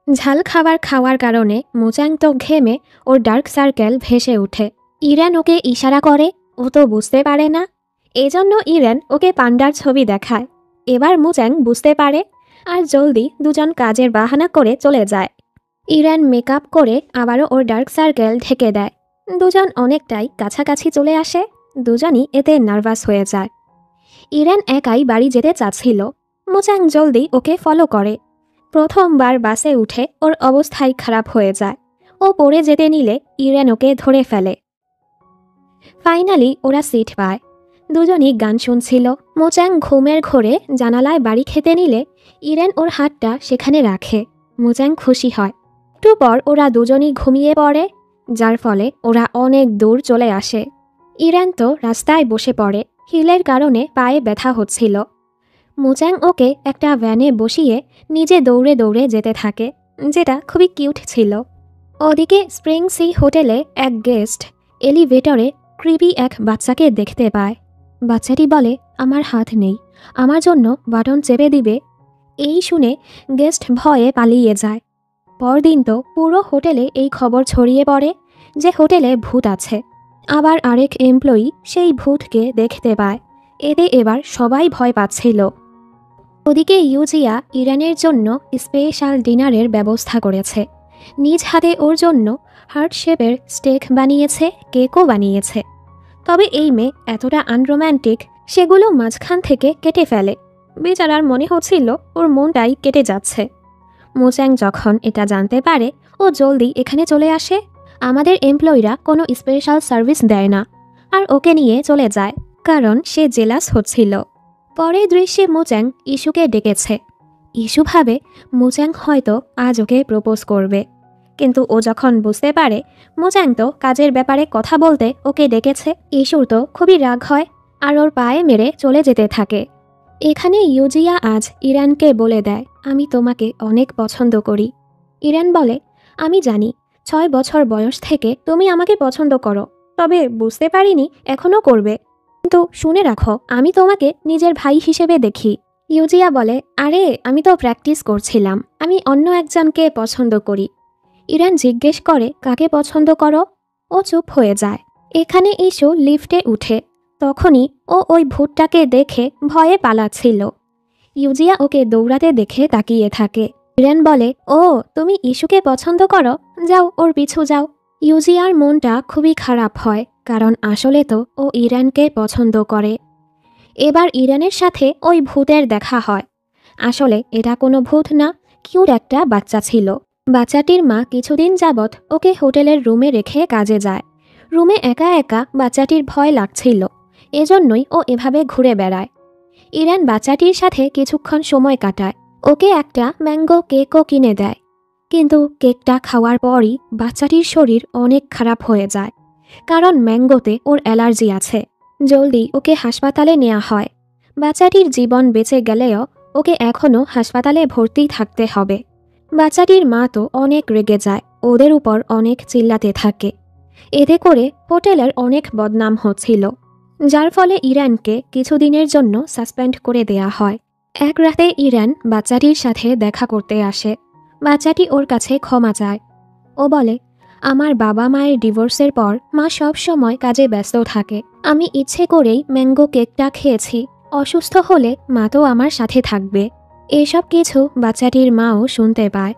ঝাল খাবার খাওয়ার কারণে মুচাং তো ঘেমে ওর ডার্ক সার্কেল ভেসে ওঠে। ইরান ওকে ইশারা করে, ও তো বুঝতে পারে না, এজন্য ইরান ওকে পান্ডার ছবি দেখায়। এবার মুচাং বুঝতে পারে, আর জলদি দুজন কাজের বাহানা করে চলে যায়। ইরান মেকআপ করে আবারও ওর ডার্ক সার্কেল ঢেকে দেয়। দুজন অনেকটাই কাছাকাছি চলে আসে, দুজনই এতে নার্ভাস হয়ে যায়। ইরান একাই বাড়ি যেতে চাচ্ছিল, মুচাং জলদি ওকে ফলো করে। প্রথমবার বাসে উঠে ওর অবস্থাই খারাপ হয়ে যায়। ও পড়ে যেতে নিলে ইরান ওকে ধরে ফেলে। ফাইনালি ওরা সিট পায়। দুজনই গান শুনছিল। মুচাং ঘুমের ঘোরে জানালায় বাড়ি খেতে নিলে ইরান ওর হাতটা সেখানে রাখে। মুচাং খুশি হয়। একটু পর ওরা দুজনই ঘুমিয়ে পড়ে, যার ফলে ওরা অনেক দূর চলে আসে। ইরান তো রাস্তায় বসে পড়ে, হিলের কারণে পায়ে ব্যথা হচ্ছিল। মুচাং ওকে একটা ভ্যানে বসিয়ে নিজে দৌড়ে দৌড়ে যেতে থাকে, যেটা খুবই কিউট ছিল। ওদিকে স্প্রিং সি হোটেলে এক গেস্ট এলিভেটরে ক্রিপি এক বাচ্চাকে দেখতে পায়। বাচ্চাটি বলে, আমার হাত নেই, আমার জন্য বাটন চেপে দিবে। এই শুনে গেস্ট ভয়ে পালিয়ে যায়। পরদিন তো পুরো হোটেলে এই খবর ছড়িয়ে পড়ে যে হোটেলে ভূত আছে। আবার আরেক এমপ্লয়ি সেই ভূতকে দেখতে পায়। এতে এবার সবাই ভয় পাচ্ছিল। ওদিকে ইউজিয়া ইরানের জন্য স্পেশাল ডিনারের ব্যবস্থা করেছে। নিজ হাতে ওর জন্য হার্ট শেপের স্টেক বানিয়েছে, কেকও বানিয়েছে। তবে এই মেয়ে এতটা আনরোম্যান্টিক, সেগুলো মাঝখান থেকে কেটে ফেলে। বেচারার মনে হচ্ছিল ওর মনটাই কেটে যাচ্ছে। মুচাং যখন এটা জানতে পারে, ও জলদি এখানে চলে আসে। আমাদের এমপ্লয়িরা কোনো স্পেশাল সার্ভিস দেয় না, আর ওকে নিয়ে চলে যায়, কারণ সে জেলাস হচ্ছিল। পরের দৃশ্যে মুচাং ইস্যুকে ডেকেছে। ইস্যু ভাবে মুচাং হয়তো আজ ওকে প্রপোজ করবে, কিন্তু ও যখন বুঝতে পারে মুচাং তো কাজের ব্যাপারে কথা বলতে ওকে ডেকেছে, ইস্যুর তো খুবই রাগ হয়, আর ওর পায়ে মেরে চলে যেতে থাকে। এখানে ইউজিয়া আজ ইরানকে বলে দেয়, আমি তোমাকে অনেক পছন্দ করি। ইরান বলে, আমি জানি 6 বছর বয়স থেকে তুমি আমাকে পছন্দ করো, তবে বুঝতে পারিনি এখনও করবে। কিন্তু শুনে রাখো, আমি তোমাকে নিজের ভাই হিসেবে দেখি। ইউজিয়া বলে, আরে আমি তো প্র্যাকটিস করছিলাম, আমি অন্য একজনকে পছন্দ করি। ইরান জিজ্ঞেস করে, কাকে পছন্দ করো? ও চুপ হয়ে যায়। এখানে ইস্যু লিফটে উঠে। তখনই ও ওই ভূতটাকে দেখে ভয়ে পালাচ্ছিল। ইউজিয়া ওকে দৌড়াতে দেখে তাকিয়ে থাকে। ইরান বলে, ও তুমি ইস্যুকে পছন্দ করো, যাও ওর পিছু যাও। ইউজিয়ার মনটা খুবই খারাপ হয়, কারণ আসলে তো ও ইরানকে পছন্দ করে। এবার ইরানের সাথে ওই ভূতের দেখা হয়। আসলে এটা কোনো ভূত না, কিউট একটা বাচ্চা ছিল। বাচ্চাটির মা কিছুদিন যাবৎ ওকে হোটেলের রুমে রেখে কাজে যায়। রুমে একা একা বাচ্চাটির ভয় লাগছিল, এজন্যই ও এভাবে ঘুরে বেড়ায়। ইরান বাচ্চাটির সাথে কিছুক্ষণ সময় কাটায়, ওকে একটা ম্যাঙ্গো কেকও কিনে দেয়। কিন্তু কেকটা খাওয়ার পরই বাচ্চাটির শরীর অনেক খারাপ হয়ে যায়, কারণ ম্যাঙ্গোতে ওর অ্যালার্জি আছে। জলদি ওকে হাসপাতালে নেওয়া হয়। বাচ্চাটির জীবন বেঁচে গেলেও ওকে এখনও হাসপাতালে ভর্তি থাকতে হবে। বাচ্চাটির মা তো অনেক রেগে যায়, ওদের উপর অনেক চিল্লাতে থাকে। এতে করে হোটেলের অনেক বদনাম হচ্ছিল, যার ফলে ইরানকে কিছুদিনের জন্য সাসপেন্ড করে দেয়া হয়। এক রাতে ইরান বাচ্চাটির সাথে দেখা করতে আসে। বাচ্চাটি ওর কাছে ক্ষমা চায়। ও বলে, আমার বাবা মায়ের ডিভোর্সের পর মা সব সময় কাজে ব্যস্ত থাকে। আমি ইচ্ছে করেই ম্যাঙ্গো কেকটা খেয়েছি। অসুস্থ হলে মা তো আমার সাথে থাকবে। এসব কিছু বাচ্চাটির মাও শুনতে পায়।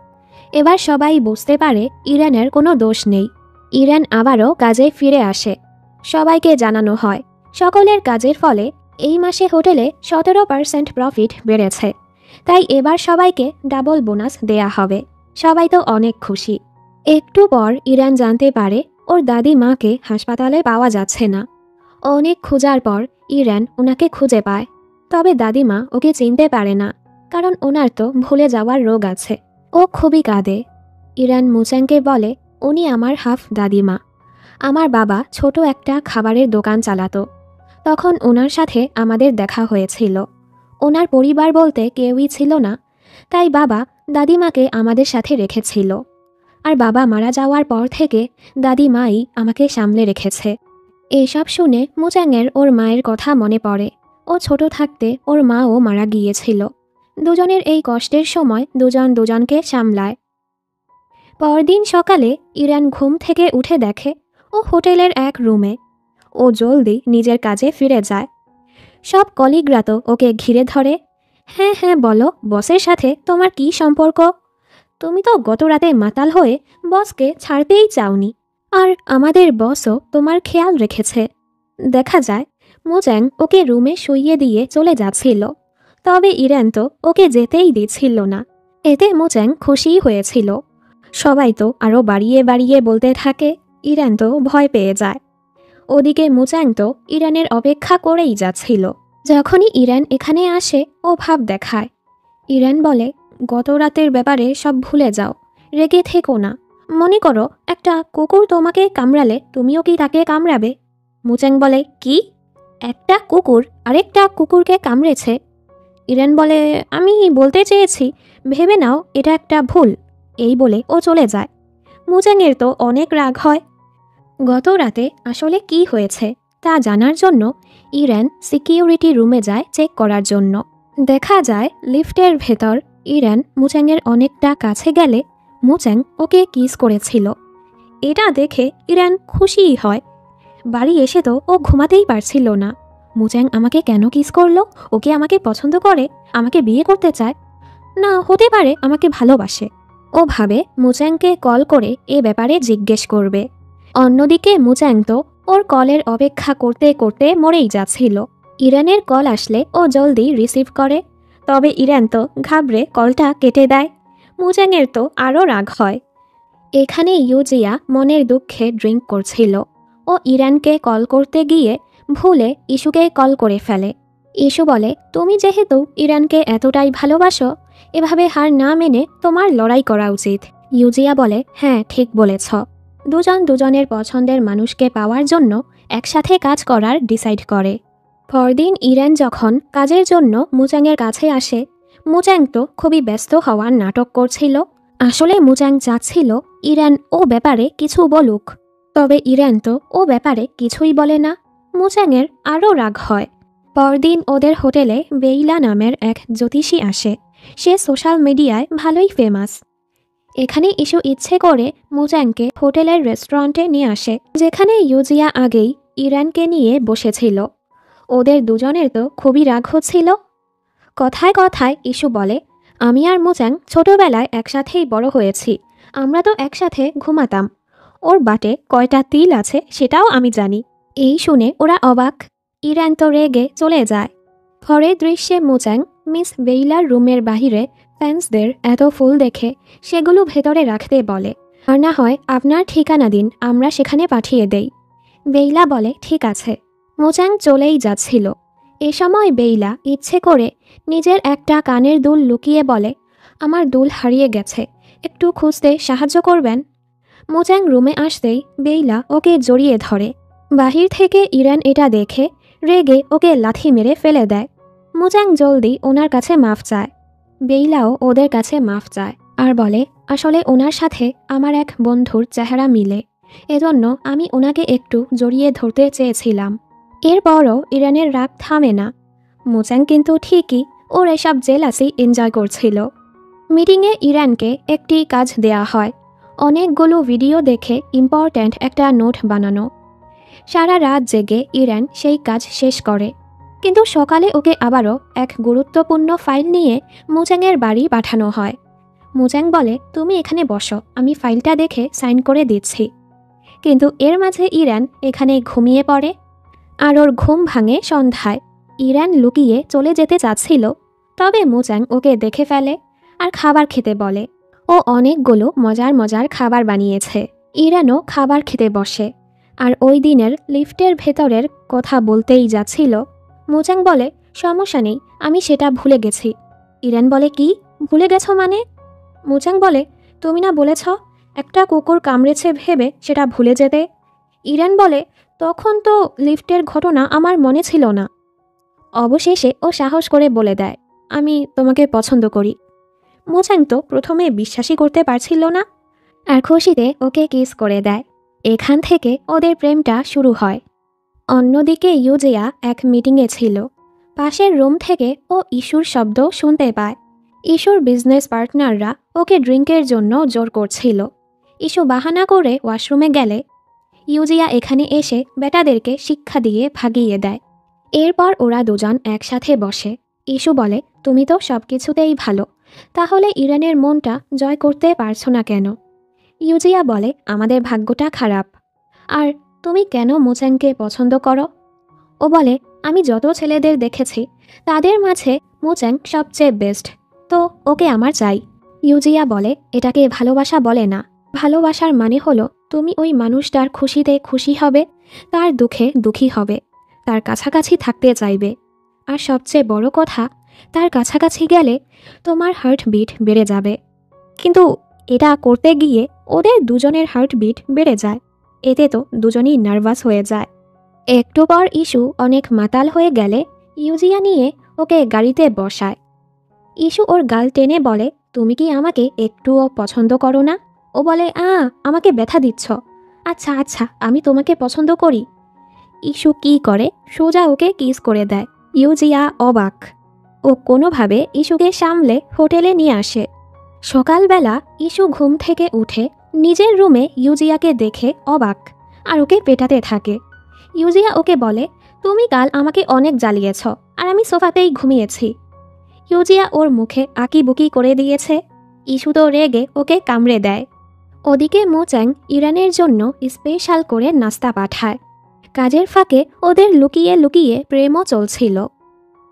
এবার সবাই বুঝতে পারে ইরানের কোনো দোষ নেই। ইরান আবারও কাজে ফিরে আসে। সবাইকে জানানো হয় সকলের কাজের ফলে এই মাসে হোটেলে 17% প্রফিট বেড়েছে, তাই এবার সবাইকে ডাবল বোনাস দেয়া হবে। সবাই তো অনেক খুশি। একটু পর ইরান জানতে পারে ওর দাদি মাকে হাসপাতালে পাওয়া যাচ্ছে না। অনেক খোঁজার পর ইরান ওনাকে খুঁজে পায়, তবে দাদিমা ওকে চিনতে পারে না, কারণ ওনার তো ভুলে যাওয়ার রোগ আছে। ও খুবই কাঁদে। ইরান মুচাংকে বলে, উনি আমার হাফ দাদিমা। আমার বাবা ছোট একটা খাবারের দোকান চালাতো, তখন ওনার সাথে আমাদের দেখা হয়েছিল। ওনার পরিবার বলতে কেউই ছিল না, তাই বাবা দাদিমাকে আমাদের সাথে রেখেছিল। আর বাবা মারা যাওয়ার পর থেকে দাদিমাই আমাকে সামলে রেখেছে। এসব শুনে মুচাংয়ের ওর মায়ের কথা মনে পড়ে। ও ছোট থাকতে ওর মাও মারা গিয়েছিল। দুজনের এই কষ্টের সময় দুজন দুজনকে সামলায়। পরদিন সকালে ইরান ঘুম থেকে উঠে দেখে ও হোটেলের এক রুমে। ও জলদি নিজের কাজে ফিরে যায়। সব কলিগরা তো ওকে ঘিরে ধরে। হ্যাঁ হ্যাঁ বলো, বসের সাথে তোমার কি সম্পর্ক? তুমি তো গত রাতে মাতাল হয়ে বসকে ছাড়তেই চাওনি, আর আমাদের বসও তোমার খেয়াল রেখেছে। দেখা যায় মুচাং ওকে রুমে শুইয়ে দিয়ে চলে যাচ্ছিল, তবে ইরান তো ওকে যেতেই দিচ্ছিল না। এতে মুচাং খুশিই হয়েছিল। সবাই তো আরও বাড়িয়ে বাড়িয়ে বলতে থাকে। ইরান তো ভয় পেয়ে যায়। ওদিকে মুচাং তো ইরানের অপেক্ষা করেই যাচ্ছিল। যখনই ইরান এখানে আসে ও ভাব দেখায়। ইরান বলে, গত রাতের ব্যাপারে সব ভুলে যাও, রেগে থেকো না। মনে করো একটা কুকুর তোমাকে কামড়ালে তুমিও কি তাকে কামড়াবে? মুচাং বলে, কি? একটা কুকুর আরেকটা কুকুরকে কামড়েছে। ইরান বলে, আমি বলতে চেয়েছি ভেবে নাও এটা একটা ভুল। এই বলে ও চলে যায়। মুজাংয়ের তো অনেক রাগ হয়। গত রাতে আসলে কি হয়েছে তা জানার জন্য ইরান সিকিউরিটি রুমে যায় চেক করার জন্য। দেখা যায় লিফটের ভেতর ইরান মুজাংয়ের অনেকটা কাছে গেলে মুজাং ওকে কিস করেছিল। এটা দেখে ইরান খুশিই হয়। বাড়ি এসে তো ও ঘুমাতেই পারছিল না। মুজাং আমাকে কেন কিস করলো? ওকে আমাকে পছন্দ করে, আমাকে বিয়ে করতে চায়, না হতে পারে আমাকে ভালোবাসে। ও ভাবে মুজাংকে কল করে এ ব্যাপারে জিজ্ঞেস করবে। অন্যদিকে মুজাং তো ওর কলের অপেক্ষা করতে করতে মরেই যাচ্ছিল। ইরানের কল আসলে ও জলদি রিসিভ করে, তবে ইরান তো ঘাবড়ে কলটা কেটে দেয়। মুজাংয়ের তো আরও রাগ হয়। এখানে ইউজিয়া মনের দুঃখে ড্রিঙ্ক করছিল। ও ইরানকে কল করতে গিয়ে ভুলে ইস্যুকে কল করে ফেলে। ইস্যু বলে, তুমি যেহেতু ইরানকে এতটাই ভালোবাসো, এভাবে হার না মেনে তোমার লড়াই করা উচিত। ইউজিয়া বলে, হ্যাঁ ঠিক বলেছ। দুজন দুজনের পছন্দের মানুষকে পাওয়ার জন্য একসাথে কাজ করার ডিসাইড করে। পরদিন ইরান যখন কাজের জন্য মুজাংয়ের কাছে আসে, মুজাং তো খুবই ব্যস্ত হওয়ার নাটক করছিল। আসলে মুজাং চাচ্ছিল ইরান ও ব্যাপারে কিছু বলুক, তবে ইরান তো ও ব্যাপারে কিছুই বলে না। মুজাংয়ের আরও রাগ হয়। পরদিন ওদের হোটেলে বেইলা নামের এক জ্যোতিষী আসে। সে সোশ্যাল মিডিয়ায় ভালোই ফেমাস। এখানে ইস্যু ইচ্ছে করে মুজাংকে হোটেলের রেস্টুরেন্টে নিয়ে আসে, যেখানে ইউজিয়া আগেই ইরানকে নিয়ে বসেছিল। ওদের দুজনের তো খুবই রাগ হচ্ছিল। কথায় কথায় ইস্যু বলে, আমি আর মুজাং ছোটবেলায় একসাথেই বড় হয়েছি, আমরা তো একসাথে ঘুমাতাম, ওর বাটে কয়টা তিল আছে সেটাও আমি জানি। এই শুনে ওরা অবাক। ইরান তো রেগে চলে যায়। পরের দৃশ্যে মুজাং মিস বেইলার রুমের বাহিরে ফ্যান্সদের এত ফুল দেখে সেগুলো ভেতরে রাখতে বলে, আর না হয় আপনার ঠিকানা দিন, আমরা সেখানে পাঠিয়ে দেই। বেইলা বলে, ঠিক আছে। মুজাং চলেই যাচ্ছিল। এ সময় বেইলা ইচ্ছে করে নিজের একটা কানের দুল লুকিয়ে বলে, আমার দুল হারিয়ে গেছে, একটু খুঁজতে সাহায্য করবেন? মুজাং রুমে আসতেই বেইলা ওকে জড়িয়ে ধরে। বাহির থেকে ইরান এটা দেখে রেগে ওকে লাথি মেরে ফেলে দেয়। মুজাং জলদি ওনার কাছে মাফ চায়। বেইলাও ওদের কাছে মাফ চায় আর বলে, আসলে ওনার সাথে আমার এক বন্ধুর চেহারা মিলে, এজন্য আমি ওনাকে একটু জড়িয়ে ধরতে চেয়েছিলাম। এরপরও ইরানের রাগ থামে না। মুজাং কিন্তু ঠিকই ওর এসব জেলাসি এনজয় করছিল। মিটিংয়ে ইরানকে একটি কাজ দেয়া হয়, অনেকগুলো ভিডিও দেখে ইম্পর্ট্যান্ট একটা নোট বানানো। সারা রাত জেগে ইরান সেই কাজ শেষ করে, কিন্তু সকালে ওকে আবারও এক গুরুত্বপূর্ণ ফাইল নিয়ে মুজাংয়ের বাড়ি পাঠানো হয়। মুজাং বলে, তুমি এখানে বসো, আমি ফাইলটা দেখে সাইন করে দিচ্ছি। কিন্তু এর মাঝে ইরান এখানে ঘুমিয়ে পড়ে, আর ওর ঘুম ভাঙে সন্ধ্যায়। ইরান লুকিয়ে চলে যেতে চাচ্ছিল, তবে মুজাং ওকে দেখে ফেলে আর খাবার খেতে বলে। ও অনেকগুলো মজার মজার খাবার বানিয়েছে। ইরানও খাবার খেতে বসে, আর ওই দিনের লিফটের ভেতরের কথা বলতেই যাচ্ছিল। মুজাং বলে, সমস্যা নেই, আমি সেটা ভুলে গেছি। ইরান বলে, কি ভুলে গেছো মানে? মুজাং বলে, তুমি না বলেছ একটা কুকুর কামড়েছে ভেবে সেটা ভুলে যেতে? ইরান বলে, তখন তো লিফটের ঘটনা আমার মনে ছিল না। অবশেষে ও সাহস করে বলে দেয়, আমি তোমাকে পছন্দ করি। মুজাং তো প্রথমে বিশ্বাসই করতে পারছিল না, আর খুশিতে ওকে কিস করে দেয়। এখান থেকে ওদের প্রেমটা শুরু হয়। অন্যদিকে ইউজিয়া এক মিটিংয়ে ছিল। পাশের রুম থেকে ও ইস্যুর শব্দ শুনতে পায়। ইস্যুর বিজনেস পার্টনাররা ওকে ড্রিঙ্কের জন্য জোর করছিল। ইস্যু বাহানা করে ওয়াশরুমে গেলে ইউজিয়া এখানে এসে বেটাদেরকে শিক্ষা দিয়ে ভাগিয়ে দেয়। এরপর ওরা দুজন একসাথে বসে। ইস্যু বলে, তুমি তো সব কিছুতেই ভালো, তাহলে ইরানের মনটা জয় করতে পারছো না কেন? ইউজিয়া বলে, আমাদের ভাগ্যটা খারাপ। আর তুমি কেন মুজাংকে পছন্দ করো? ও বলে, আমি যত ছেলেদের দেখেছি তাদের মাঝে মুজাং সবচেয়ে বেস্ট, তো ওকে আমার চাই। ইউজিয়া বলে, এটাকে ভালোবাসা বলে না। ভালোবাসার মানে হলো তুমি ওই মানুষটার খুশিতে খুশি হবে, তার দুঃখে দুঃখী হবে, তার কাছাকাছি থাকতে চাইবে। আর সবচেয়ে বড় কথা, তার কাছাকাছি গেলে তোমার হার্টবিট বেড়ে যাবে। কিন্তু এটা করতে গিয়ে ওদের দুজনের হার্টবিট বেড়ে যায়। এতে তো দুজনই নার্ভাস হয়ে যায়। একটু পর ইস্যু অনেক মাতাল হয়ে গেলে ইউজিয়া নিয়ে ওকে গাড়িতে বসায়। ইস্যু ওর গাল টেনে বলে, তুমি কি আমাকে একটুও পছন্দ করো না? ও বলে, আমাকে ব্যথা দিচ্ছ। আচ্ছা আচ্ছা, আমি তোমাকে পছন্দ করি। ইস্যু কি করে, সোজা ওকে কিস করে দেয়। ইউজিয়া অবাক। ও কোনোভাবে ইস্যুকে সামলে হোটেলে নিয়ে আসে। সকালবেলা ইস্যু ঘুম থেকে উঠে নিজের রুমে ইউজিয়াকে দেখে অবাক আর ওকে পেটাতে থাকে। ইউজিয়া ওকে বলে, তুমি কাল আমাকে অনেক জ্বালিয়েছ আর আমি সোফাতেই ঘুমিয়েছি। ইউজিয়া ওর মুখে আঁকিবুকি করে দিয়েছে। ইস্যু তো রেগে ওকে কামড়ে দেয়। ওদিকে মোচাং ইরানের জন্য স্পেশাল করে নাস্তা পাঠায়। কাজের ফাঁকে ওদের লুকিয়ে লুকিয়ে প্রেমও চলছিল।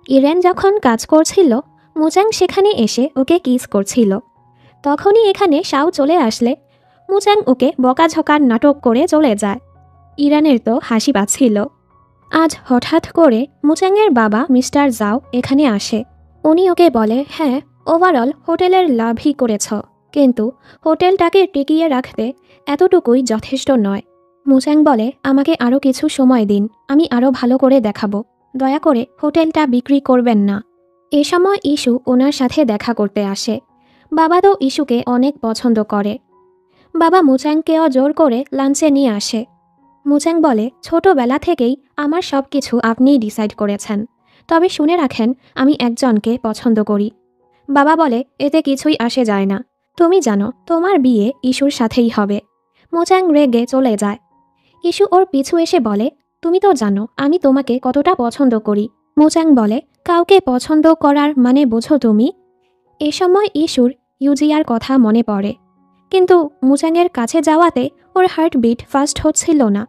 ইরান যখন কাজ করছিল, মোচাং সেখানে এসে ওকে কিস করছিল। তখনই এখানে শাও চলে আসলে মোচাং ওকে বকাঝকার নাটক করে চলে যায়। ইরানের তো হাসি পাচ্ছিল। আজ হঠাৎ করে মোচাংয়ের বাবা মিস্টার জাও এখানে আসে। উনি ওকে বলে, হ্যাঁ, ওভারঅল হোটেলের লাভই করেছ, কিন্তু হোটেলটাকে টিকিয়ে রাখতে এতটুকুই যথেষ্ট নয়। মোচাং বলে, আমাকে আরও কিছু সময় দিন, আমি আরও ভালো করে দেখাবো, দয়া করে হোটেলটা বিক্রি করবেন না। এ সময় ইস্যু ওনার সাথে দেখা করতে আসে। বাবা তো ইস্যুকে অনেক পছন্দ করে। বাবা মোচাংকেও জোর করে লাঞ্চে নিয়ে আসে। মোচাং বলে, ছোটবেলা থেকেই আমার সব কিছু আপনিই ডিসাইড করেছেন, তবে শুনে রাখেন আমি একজনকে পছন্দ করি। বাবা বলে, এতে কিছুই আসে যায় না, তুমি জানো তোমার বিয়ে ইস্যুর সাথেই হবে। মোচাং রেগে চলে যায়। ইস্যু ওর পিছু এসে বলে, তুমি তো জানো আমি তোমাকে কতটা পছন্দ করি। মোচাং বলে, কাউকে পছন্দ করার মানে বোঝো তুমি? এ সময় ইস্যুর ইউজিয়ার কথা মনে পড়ে, কিন্তু মোচাংয়ের কাছে যাওয়াতে ওর হার্টবিট ফাস্ট হচ্ছিল না।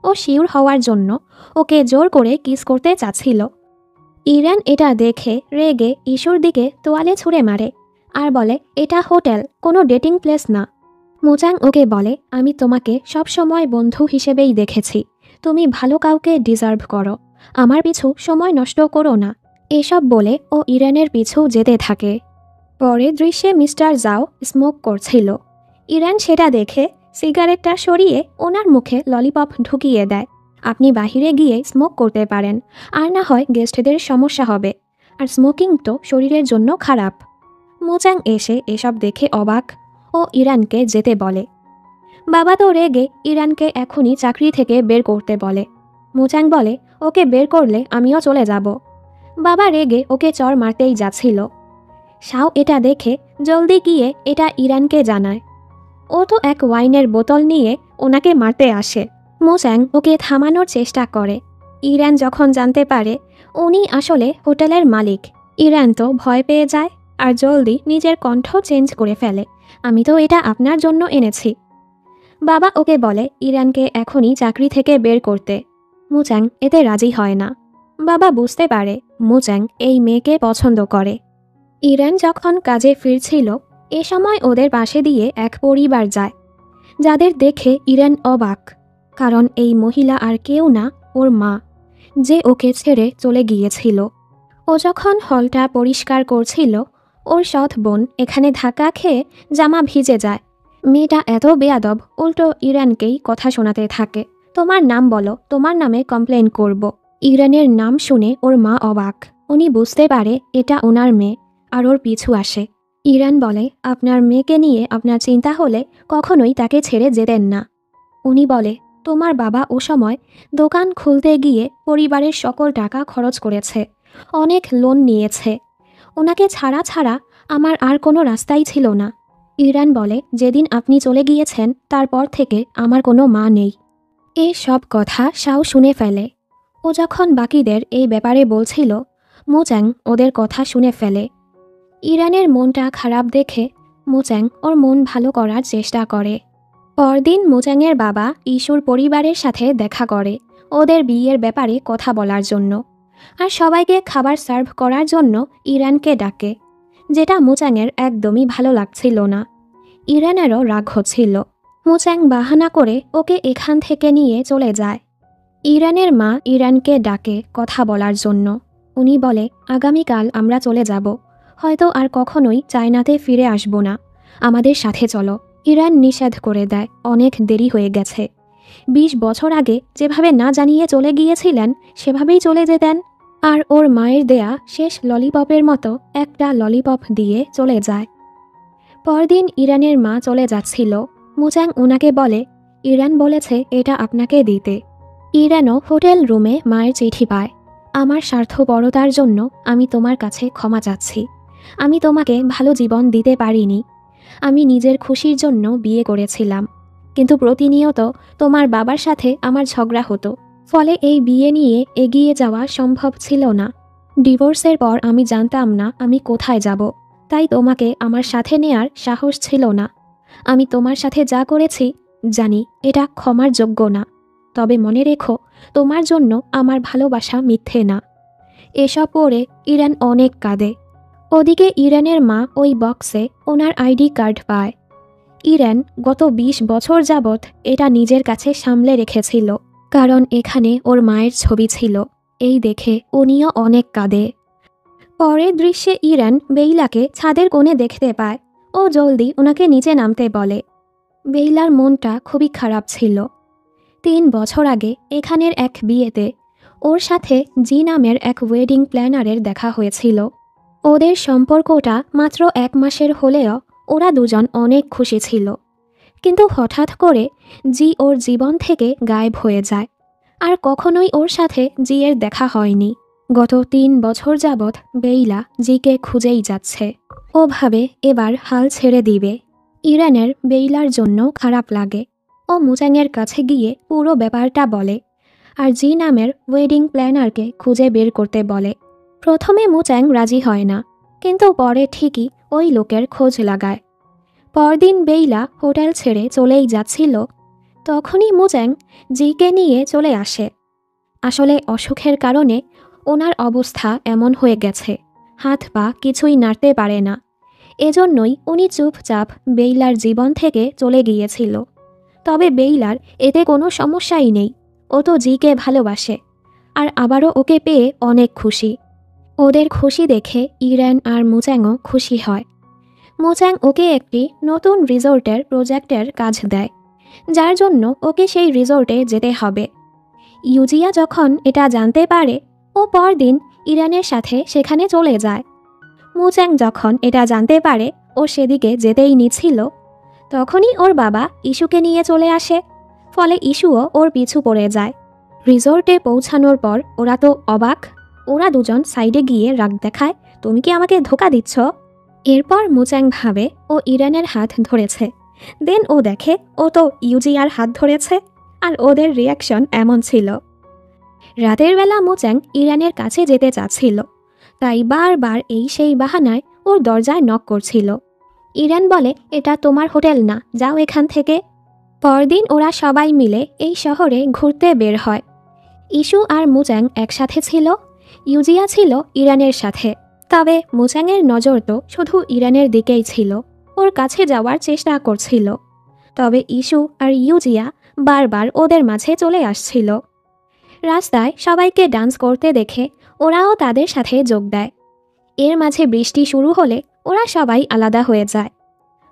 ও শিওর হওয়ার জন্য ওকে জোর করে কিস করতে চাচ্ছিল। ইরান এটা দেখে রেগে ইস্যুর দিকে তোয়ালে ছুঁড়ে মারে আর বলে, এটা হোটেল, কোনো ডেটিং প্লেস না। মোচাং ওকে বলে, আমি তোমাকে সব সময় বন্ধু হিসেবেই দেখেছি, তুমি ভালো কাউকে ডিজার্ভ করো, আমার পিছু সময় নষ্ট করো না। এসব বলে ও ইরানের পিছু যেতে থাকে। পরের দৃশ্যে মিস্টার জাও স্মোক করছিল। ইরান সেটা দেখে সিগারেটটা সরিয়ে ওনার মুখে ললিপপ ঢুকিয়ে দেয়। আপনি বাহিরে গিয়ে স্মোক করতে পারেন, আর না হয় গেস্টদের সমস্যা হবে, আর স্মোকিং তো শরীরের জন্য খারাপ। মোচাং এসে এসব দেখে অবাক ও ইরানকে যেতে বলে। বাবা তো রেগে ইরানকে এখনই চাকরি থেকে বের করতে বলে। মোচাং বলে, ওকে বের করলে আমিও চলে যাব। বাবা রেগে ওকে চড় মারতেই যাচ্ছিল। শাও এটা দেখে জলদি গিয়ে এটা ইরানকে জানায়। ও তো এক ওয়াইনের বোতল নিয়ে ওনাকে মারতে আসে। মোচাং ওকে থামানোর চেষ্টা করে। ইরান যখন জানতে পারে উনি আসলে হোটেলের মালিক, ইরান তো ভয় পেয়ে যায় আর জলদি নিজের কণ্ঠ চেঞ্জ করে ফেলে, আমি তো এটা আপনার জন্য এনেছি। বাবা ওকে বলে ইরানকে এখনই চাকরি থেকে বের করতে। মোচাং এতে রাজি হয় না। বাবা বুঝতে পারে মোচাং এই মেয়েকে পছন্দ করে। ইরান যখন কাজে ফিরছিল, এ সময় ওদের পাশে দিয়ে এক পরিবার যায়, যাদের দেখে ইরান অবাক, কারণ এই মহিলা আর কেউ না, ওর মা, যে ওকে ছেড়ে চলে গিয়েছিল। ও যখন হলটা পরিষ্কার করছিল, ওর সৎ বোন এখানে ধাক্কা খেয়ে জামা ভিজে যায়। মেয়েটা এত বেয়াদব, উল্টো ইরানকেই কথা শোনাতে থাকে। তোমার নাম বলো, তোমার নামে কমপ্লেন করব। ইরানের নাম শুনে ওর মা অবাক। উনি বুঝতে পারে এটা ওনার মেয়ে আর ওর পিছু আসে। ইরান বলে, আপনার মেয়েকে নিয়ে আপনার চিন্তা হলে কখনোই তাকে ছেড়ে যেতেন না। উনি বলে, তোমার বাবা ও সময় দোকান খুলতে গিয়ে পরিবারের সকল টাকা খরচ করেছে, অনেক লোন নিয়েছে, ওনাকে ছাড়া ছাড়া আমার আর কোনো রাস্তাই ছিল না। ইরান বলে, যেদিন আপনি চলে গিয়েছেন তারপর থেকে আমার কোনো মা নেই। এই সব কথা শাও শুনে ফেলে। ও যখন বাকিদের এই ব্যাপারে বলছিল, মোচাং ওদের কথা শুনে ফেলে। ইরানের মনটা খারাপ দেখে মোচাং ওর মন ভালো করার চেষ্টা করে। পরদিন মোচাংয়ের বাবা ইস্যুর পরিবারের সাথে দেখা করে ওদের বিয়ের ব্যাপারে কথা বলার জন্য, আর সবাইকে খাবার সার্ভ করার জন্য ইরানকে ডাকে, যেটা মোচাংয়ের একদমই ভালো লাগছিল না। ইরানেরও রাগ হচ্ছিল। মোচাং বাহানা করে ওকে এখান থেকে নিয়ে চলে যায়। ইরানের মা ইরানকে ডাকে কথা বলার জন্য। উনি বলে, আগামীকাল আমরা চলে যাব, হয়তো আর কখনোই চায়নাতে ফিরে আসব না, আমাদের সাথে চলো। ইরান নিষেধ করে দেয়, অনেক দেরি হয়ে গেছে। 20 বছর আগে যেভাবে না জানিয়ে চলে গিয়েছিলেন সেভাবেই চলে যেতেন, আর ওর মায়ের দেয়া শেষ ললিপপের মতো একটা ললিপপ দিয়ে চলে যায়। পরদিন ইরানের মা চলে যাচ্ছিল। মুচাং ওনাকে বলে, ইরান বলেছে এটা আপনাকে দিতে। ইরানও হোটেল রুমে মায়ের চিঠি পায়। আমার স্বার্থপরতার জন্য আমি তোমার কাছে ক্ষমা চাচ্ছি। আমি তোমাকে ভালো জীবন দিতে পারিনি। আমি নিজের খুশির জন্য বিয়ে করেছিলাম, কিন্তু প্রতিনিয়ত তোমার বাবার সাথে আমার ঝগড়া হতো, ফলে এই বিয়ে নিয়ে এগিয়ে যাওয়া সম্ভব ছিল না। ডিভোর্সের পর আমি জানতাম না আমি কোথায় যাব, তাই তোমাকে আমার সাথে নেয়ার সাহস ছিল না। আমি তোমার সাথে যা করেছি জানি এটা ক্ষমার যোগ্য না, তবে মনে রেখো তোমার জন্য আমার ভালোবাসা মিথ্যে না। এসব পড়ে ইরান অনেক কাঁদে। ওদিকে ইরানের মা ওই বক্সে ওনার আইডি কার্ড পায়। ইরান গত 20 বছর যাবৎ এটা নিজের কাছে সামলে রেখেছিল, কারণ এখানে ওর মায়ের ছবি ছিল। এই দেখে উনিও অনেক কাঁদে। পরের দৃশ্যে ইরান বেইলাকে ছাদের কোণে দেখতে পায়। ও জলদি ওনাকে নিচে নামতে বলে। বেইলার মনটা খুবই খারাপ ছিল। 3 বছর আগে এখানের এক বিয়েতে ওর সাথে জি নামের এক ওয়েডিং প্ল্যানারের দেখা হয়েছিল। ওদের সম্পর্কটা মাত্র 1 মাসের হলেও ওরা দুজন অনেক খুশি ছিল, কিন্তু হঠাৎ করে জি ওর জীবন থেকে গায়েব হয়ে যায়, আর কখনোই ওর সাথে জিয়ের দেখা হয়নি। গত 3 বছর যাবৎ বেইলা জিকে খুঁজেই যাচ্ছে। ও ভাবে এবার হাল ছেড়ে দিবে। ইরানের বেইলার জন্য খারাপ লাগে। ও মুচাংয়ের কাছে গিয়ে পুরো ব্যাপারটা বলে, আর জি নামের ওয়েডিং প্ল্যানারকে খুঁজে বের করতে বলে। প্রথমে মুচাং রাজি হয় না, কিন্তু পরে ঠিকই ওই লোকের খোঁজ লাগায়। পরদিন বেইলা হোটেল ছেড়ে চলেই যাচ্ছিল, তখনই মুচাং জিকে নিয়ে চলে আসে। আসলে অসুখের কারণে ওনার অবস্থা এমন হয়ে গেছে, হাত পা কিছুই নাড়তে পারে না। এজন্যই উনি চুপচাপ বেইলার জীবন থেকে চলে গিয়েছিল। তবে বেইলার এতে কোনো সমস্যাই নেই। ও তো জিকে ভালোবাসে, আর আবারও ওকে পেয়ে অনেক খুশি। ওদের খুশি দেখে ইরান আর মুচাংও খুশি হয়। মুচাং ওকে একটি নতুন রিসোর্টের প্রজেক্টের কাজ দেয়, যার জন্য ওকে সেই রিসোর্টে যেতে হবে। ইউজিয়া যখন এটা জানতে পারে, ও পরদিন ইরানের সাথে সেখানে চলে যায়। মুচাং যখন এটা জানতে পারে ও সেদিকে যেতেই নিচ্ছিল, তখনই ওর বাবা ইস্যুকে নিয়ে চলে আসে, ফলে ইস্যুও ওর পিছু পড়ে যায়। রিসোর্টে পৌঁছানোর পর ওরা তো অবাক। ওরা দুজন সাইডে গিয়ে রাগ দেখায়, তুমি কি আমাকে ধোকা দিচ্ছ? এরপর মুচাং ভাবে ও ইরানের হাত ধরেছে। দেন ও দেখে ও তো ইউজিয়ার হাত ধরেছে, আর ওদের রিয়াকশন এমন ছিল। রাতের বেলা মুচাং ইরানের কাছে যেতে চাচ্ছিল, তাই বারবার এই সেই বাহানায় ওর দরজায় নক করছিল। ইরান বলে, এটা তোমার হোটেল না, যাও এখান থেকে। পরদিন ওরা সবাই মিলে এই শহরে ঘুরতে বের হয়। ইস্যু আর মুচাং একসাথে ছিল, ইউজিয়া ছিল ইরানের সাথে। তবে মুচাংয়ের নজর তো শুধু ইরানের দিকেই ছিল, ওর কাছে যাওয়ার চেষ্টা করছিল। তবে ইস্যু আর ইউজিয়া বারবার ওদের মাঝে চলে আসছিল। রাস্তায় সবাইকে ডান্স করতে দেখে ওরাও তাদের সাথে যোগ দেয়। এর মাঝে বৃষ্টি শুরু হলে ওরা সবাই আলাদা হয়ে যায়।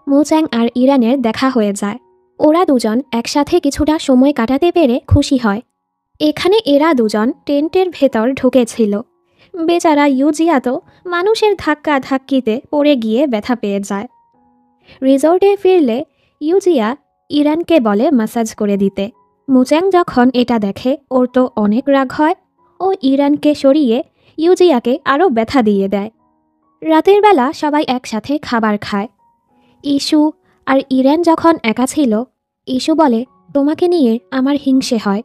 মুচাং আর ইরানের দেখা হয়ে যায়। ওরা দুজন একসাথে কিছুটা সময় কাটাতে পেরে খুশি হয়। এখানে এরা দুজন টেন্টের ভেতর ঢুকেছিল। বেচারা ইউজিয়া তো মানুষের ধাক্কা ধাক্কিতে পড়ে গিয়ে ব্যথা পেয়ে যায়। রিসোর্টে ফিরলে ইউজিয়া ইরানকে বলে ম্যাসাজ করে দিতে। মুচাং যখন এটা দেখে ওর তো অনেক রাগ হয়। ও ইরানকে সরিয়ে ইউজিয়াকে আরও ব্যথা দিয়ে দেয়। রাতের বেলা সবাই একসাথে খাবার খায়। ইস্যু আর ইরান যখন একা ছিল, ইস্যু বলে, তোমাকে নিয়ে আমার হিংসে হয়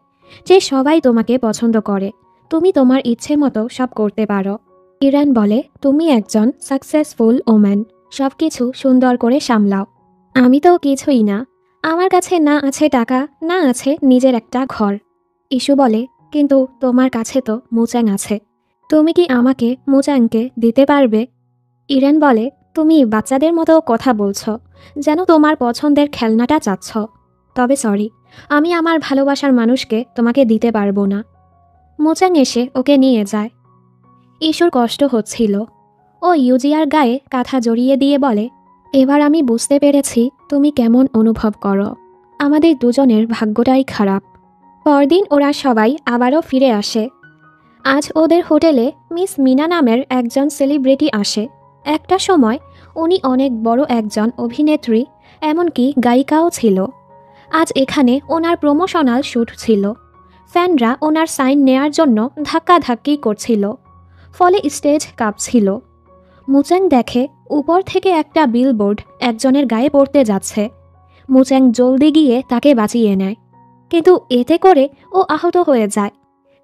যে সবাই তোমাকে পছন্দ করে, তুমি তোমার ইচ্ছে মতো সব করতে পারো। ইরান বলে, তুমি একজন সাকসেসফুল ওম্যান, সব কিছু সুন্দর করে সামলাও। আমি তো কিছুই না, আমার কাছে না আছে টাকা, না আছে নিজের একটা ঘর। ইস্যু বলে, কিন্তু তোমার কাছে তো মুচাং আছে, তুমি কি আমাকে মুচাংকে দিতে পারবে? ইরান বলে, তুমি বাচ্চাদের মতো কথা বলছো, যেন তোমার পছন্দের খেলনাটা চাচ্ছ। তবে সরি, আমি আমার ভালোবাসার মানুষকে তোমাকে দিতে পারবো না। মুচাং এসে ওকে নিয়ে যায়। ইস্যুর কষ্ট হচ্ছিল। ও ইউজিয়ার গায়ে কাঁথা জড়িয়ে দিয়ে বলে, এবার আমি বুঝতে পেরেছি তুমি কেমন অনুভব করো। আমাদের দুজনের ভাগ্যটাই খারাপ। পরদিন ওরা সবাই আবারও ফিরে আসে। আজ ওদের হোটেলে মিস মিনা নামের একজন সেলিব্রিটি আসে। একটা সময় উনি অনেক বড় একজন অভিনেত্রী, এমনকি গায়িকাও ছিল। আজ এখানে ওনার প্রমোশনাল শ্যুট ছিল। ফ্যানরা ওনার সাইন নেয়ার জন্য ধাক্কাধাক্কি করছিল, ফলে স্টেজ কাঁপছিল। মুচ্যাং দেখে উপর থেকে একটা বিলবোর্ড একজনের গায়ে পড়তে যাচ্ছে। মুচ্যাং জলদি গিয়ে তাকে বাঁচিয়ে নেয়, কিন্তু এতে করে ও আহত হয়ে যায়।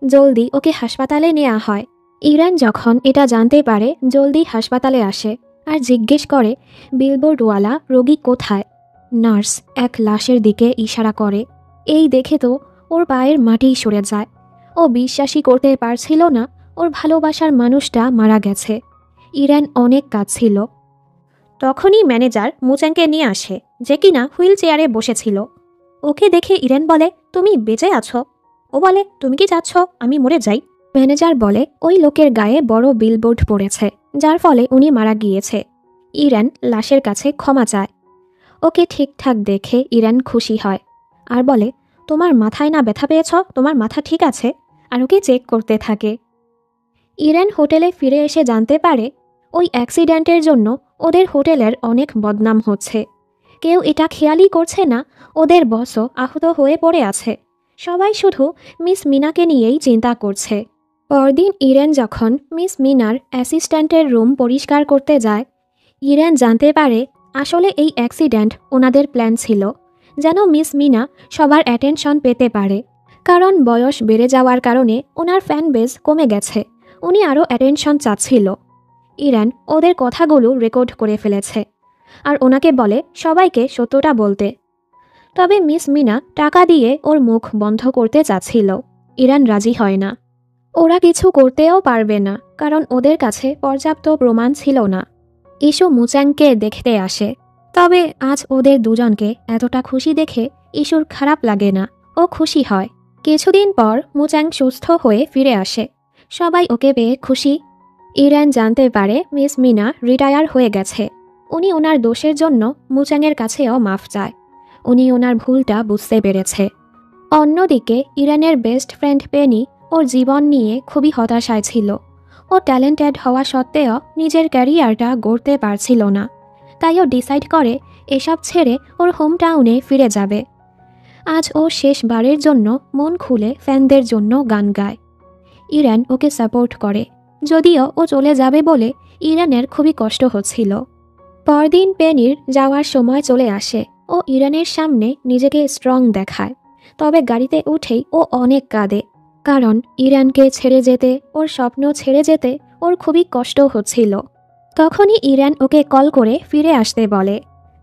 জলদি ওকে হাসপাতালে নেওয়া হয়। ইরান যখন এটা জানতে পারে জলদি হাসপাতালে আসে আর জিজ্ঞেস করে বিলবোর্ডওয়ালা রোগী কোথায়। নার্স এক লাশের দিকে ইশারা করে। এই দেখে তো ওর পায়ের মাটি সরে যায়। ও বিশ্বাসই করতে পারছিল না ওর ভালোবাসার মানুষটা মারা গেছে। ইরান অনেক কাঁদছিল। তখনই ম্যানেজার মুচ্যাংকে নিয়ে আসে, যে কিনা হুইল চেয়ারে বসেছিল। ওকে দেখে ইরান বলে, তুমি বেঁচে আছো? ও বলে, তুমি কি চাচ্ছ আমি মরে যাই? ম্যানেজার বলে, ওই লোকের গায়ে বড় বিলবোর্ড পড়েছে, যার ফলে উনি মারা গিয়েছে। ইরান লাশের কাছে ক্ষমা চায়। ওকে ঠিকঠাক দেখে ইরান খুশি হয় আর বলে, তোমার মাথায় না ব্যথা পেয়েছ? তোমার মাথা ঠিক আছে? আর ওকে চেক করতে থাকে। ইরান হোটেলে ফিরে এসে জানতে পারে ওই অ্যাক্সিডেন্টের জন্য ওদের হোটেলের অনেক বদনাম হচ্ছে। কেউ এটা খেয়ালই করছে না ওদের বসও আহত হয়ে পড়ে আছে। সবাই শুধু মিস মিনাকে নিয়েই চিন্তা করছে। পরদিন ইরান যখন মিস মিনার অ্যাসিস্ট্যান্টের রুম পরিষ্কার করতে যায়, ইরান জানতে পারে আসলে এই অ্যাক্সিডেন্ট ওনাদের প্ল্যান ছিল, যেন মিস মিনা সবার অ্যাটেনশন পেতে পারে। কারণ বয়স বেড়ে যাওয়ার কারণে ওনার ফ্যান বেস কমে গেছে। উনি আরও অ্যাটেনশন চাচ্ছিল। ইরান ওদের কথাগুলো রেকর্ড করে ফেলেছে আর ওনাকে বলে সবাইকে সত্যটা বলতে। তবে মিস মিনা টাকা দিয়ে ওর মুখ বন্ধ করতে চাচ্ছিল। ইরান রাজি হয় না। ওরা কিছু করতেও পারবে না, কারণ ওদের কাছে পর্যাপ্ত প্রমাণ ছিল না। ইস্যু মুচ্যাংকে দেখতে আসে। তবে আজ ওদের দুজনকে এতটা খুশি দেখে ইস্যুর খারাপ লাগে না, ও খুশি হয়। কিছুদিন পর মুচ্যাং সুস্থ হয়ে ফিরে আসে। সবাই ওকে পেয়ে খুশি। ইরান জানতে পারে মিস মিনা রিটায়ার হয়ে গেছে। উনি ওনার দোষের জন্য মুচ্যাংয়ের কাছেও মাফ চায়। উনি ওনার ভুলটা বুঝতে পেরেছে। অন্যদিকে ইরানের বেস্ট ফ্রেন্ড পেনি ওর জীবন নিয়ে খুবই হতাশায় ছিল। ও ট্যালেন্টেড হওয়া সত্ত্বেও নিজের ক্যারিয়ারটা গড়তে পারছিল না। তাই ও ডিসাইড করে এসব ছেড়ে ওর হোম টাউনে ফিরে যাবে। আজ ও শেষবারের জন্য মন খুলে ফ্যানদের জন্য গান গায়। ইরান ওকে সাপোর্ট করে, যদিও ও চলে যাবে বলে ইরানের খুবই কষ্ট হচ্ছিল। পরদিন পেনির যাওয়ার সময় চলে আসে। ও ইরানের সামনে নিজেকে স্ট্রং দেখায়। তবে গাড়িতে উঠেই ও অনেক কাঁদে, কারণ ইরানকে ছেড়ে যেতে, ওর স্বপ্ন ছেড়ে যেতে ওর খুবই কষ্ট হচ্ছিল। তখনই ইরান ওকে কল করে ফিরে আসতে বলে,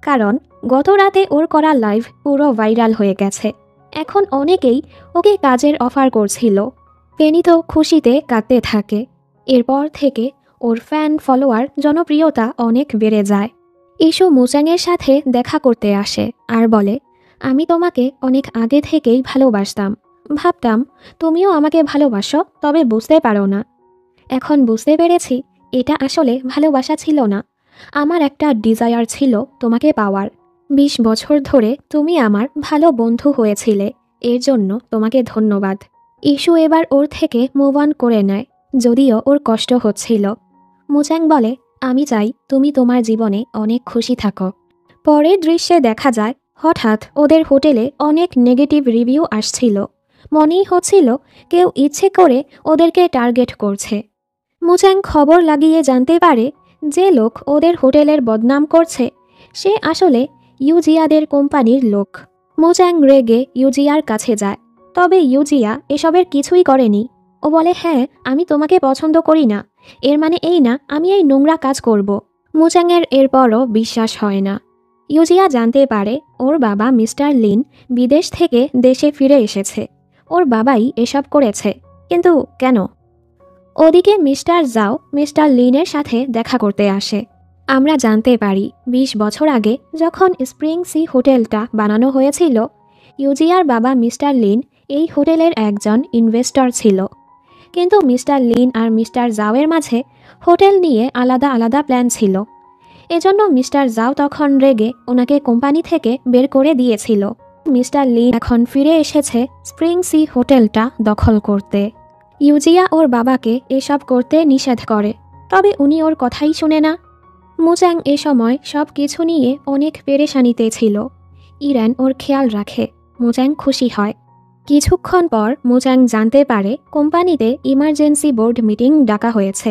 কারণ গত রাতে ওর করা লাইভ পুরো ভাইরাল হয়ে গেছে। এখন অনেকেই ওকে কাজের অফার করছিল। পেনি তো খুশিতে কাঁদতে থাকে। এরপর থেকে ওর ফ্যান ফলোয়ার জনপ্রিয়তা অনেক বেড়ে যায়। ইস্যু মুচ্যাংয়ের সাথে দেখা করতে আসে আর বলে, আমি তোমাকে অনেক আগে থেকেই ভালোবাসতাম। ভাবতাম তুমিও আমাকে ভালোবাসো, তবে বুঝতে পারো না। এখন বুঝতে পেরেছি এটা আসলে ভালোবাসা ছিল না। আমার একটা ডিজায়ার ছিল তোমাকে পাওয়ার। 20 বছর ধরে তুমি আমার ভালো বন্ধু হয়েছিলে, এর জন্য তোমাকে ধন্যবাদ। ইস্যু এবার ওর থেকে মুভ অন করে নেয়, যদিও ওর কষ্ট হচ্ছিল। মুচ্যাং বলে, আমি চাই তুমি তোমার জীবনে অনেক খুশি থাকো। পরের দৃশ্যে দেখা যায় হঠাৎ ওদের হোটেলে অনেক নেগেটিভ রিভিউ আসছিল। মনেই হচ্ছিল কেউ ইচ্ছে করে ওদেরকে টার্গেট করছে। মুচ্যাং খবর লাগিয়ে জানতে পারে যে লোক ওদের হোটেলের বদনাম করছে সে আসলে ইউজিয়াদের কোম্পানির লোক। মুচ্যাং রেগে ইউজিয়ার কাছে যায়, তবে ইউজিয়া এসবের কিছুই করেনি। ও বলে, হ্যাঁ আমি তোমাকে পছন্দ করি না, এর মানে এই না আমি এই নোংরা কাজ করব। মুচ্যাংয়ের এরপরও বিশ্বাস হয় না। ইউজিয়া জানতে পারে ওর বাবা মিস্টার লিন বিদেশ থেকে দেশে ফিরে এসেছে। ওর বাবাই এসব করেছে, কিন্তু কেন? ওদিকে মিস্টার জাও মিস্টার লিনের সাথে দেখা করতে আসে। আমরা জানতে পারি 20 বছর আগে যখন স্প্রিং সি হোটেলটা বানানো হয়েছিল, ইউজিয়ার বাবা মিস্টার লিন এই হোটেলের একজন ইনভেস্টর ছিল। কিন্তু মিস্টার লিন আর মিস্টার জাওয়ের মাঝে হোটেল নিয়ে আলাদা আলাদা প্ল্যান ছিল। এজন্য মিস্টার জাও তখন রেগে ওনাকে কোম্পানি থেকে বের করে দিয়েছিল। মিস্টার লি এখন ফিরে এসেছে স্প্রিং সি হোটেলটা দখল করতে। ইউজিয়া ওর বাবাকে এসব করতে নিষেধ করে, তবে উনি ওর কথাই শুনে না। মুচাং এ সময় সব কিছু নিয়ে অনেক পেরেশানিতে ছিল। ইরান ওর খেয়াল রাখে, মুচাং খুশি হয়। কিছুক্ষণ পর মুচাং জানতে পারে কোম্পানিতে ইমার্জেন্সি বোর্ড মিটিং ডাকা হয়েছে।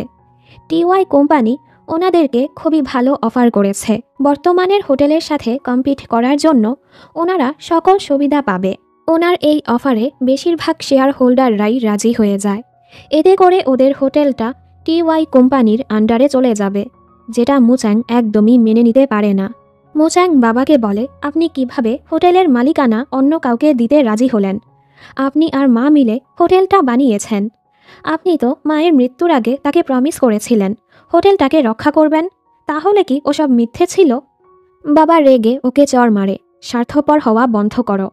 টিওয়াই কোম্পানি ওনাদেরকে খুবই ভালো অফার করেছে। বর্তমানের হোটেলের সাথে কম্পিট করার জন্য ওনারা সকল সুবিধা পাবে। ওনার এই অফারে বেশিরভাগ শেয়ার হোল্ডাররাই রাজি হয়ে যায়। এতে করে ওদের হোটেলটা টিওয়াই কোম্পানির আন্ডারে চলে যাবে, যেটা মুচাং একদমই মেনে নিতে পারে না। মুচাং বাবাকে বলে, আপনি কিভাবে হোটেলের মালিকানা অন্য কাউকে দিতে রাজি হলেন? আপনি আর মা মিলে হোটেলটা বানিয়েছেন। আপনি তো মায়ের মৃত্যুর আগে তাকে প্রমিস করেছিলেন হোটেলটাকে রক্ষা করবেন। তাহলে কি ওসব মিথ্যে ছিল? বাবা রেগে ওকে চড় মারে, স্বার্থপর হওয়া বন্ধ করো।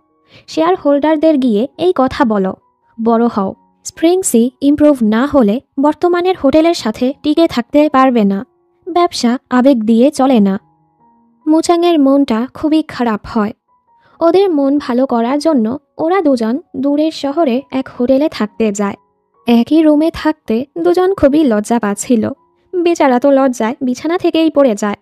শেয়ার হোল্ডারদের গিয়ে এই কথা বলো, বড় হও। স্প্রিং সি ইমপ্রুভ না হলে বর্তমানের হোটেলের সাথে টিকে থাকতে পারবে না। ব্যবসা আবেগ দিয়ে চলে না। মুচাংয়ের মনটা খুবই খারাপ হয়। ওদের মন ভালো করার জন্য ওরা দুজন দূরের শহরে এক হোটেলে থাকতে যায়। একই রুমে থাকতে দুজন খুবই লজ্জা পাচ্ছিল। বেচারা তো লজ্জায় বিছানা থেকেই পড়ে যায়।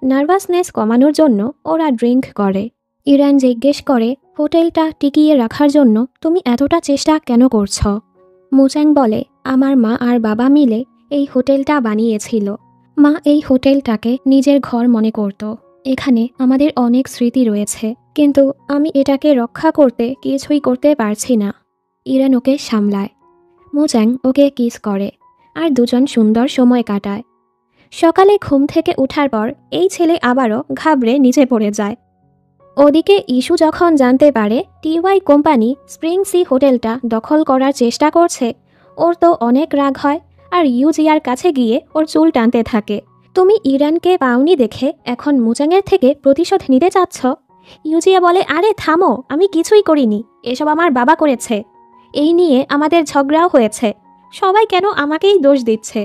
নার্ভাসনেস কমানোর জন্য ওরা ড্রিঙ্ক করে। ইরান জিজ্ঞেস করে, হোটেলটা টিকিয়ে রাখার জন্য তুমি এতটা চেষ্টা কেন করছ? মুচাং বলে, আমার মা আর বাবা মিলে এই হোটেলটা বানিয়েছিল। মা এই হোটেলটাকে নিজের ঘর মনে করত। এখানে আমাদের অনেক স্মৃতি রয়েছে, কিন্তু আমি এটাকে রক্ষা করতে কিছুই করতে পারছি না। ইরান ওকে সামলায়। মুচাং ওকে কিস করে, আর দুজন সুন্দর সময় কাটায়। সকালে ঘুম থেকে ওঠার পর এই ছেলে আবারও ঘাবড়ে নিচে পড়ে যায়। ওদিকে ইস্যু যখন জানতে পারে টিওয়াই কোম্পানি স্প্রিং সি হোটেলটা দখল করার চেষ্টা করছে, ওর তো অনেক রাগ হয়, আর ইউজিয়ার কাছে গিয়ে ওর চুল টানতে থাকে। তুমি ইরানকে পাওনি দেখে এখন মুচাংয়ের থেকে প্রতিশোধ নিতে চাচ্ছ? ইউজিয়া বলে, আরে থামো, আমি কিছুই করিনি, এসব আমার বাবা করেছে। এই নিয়ে আমাদের ঝগড়াও হয়েছে, সবাই কেন আমাকেই দোষ দিচ্ছে।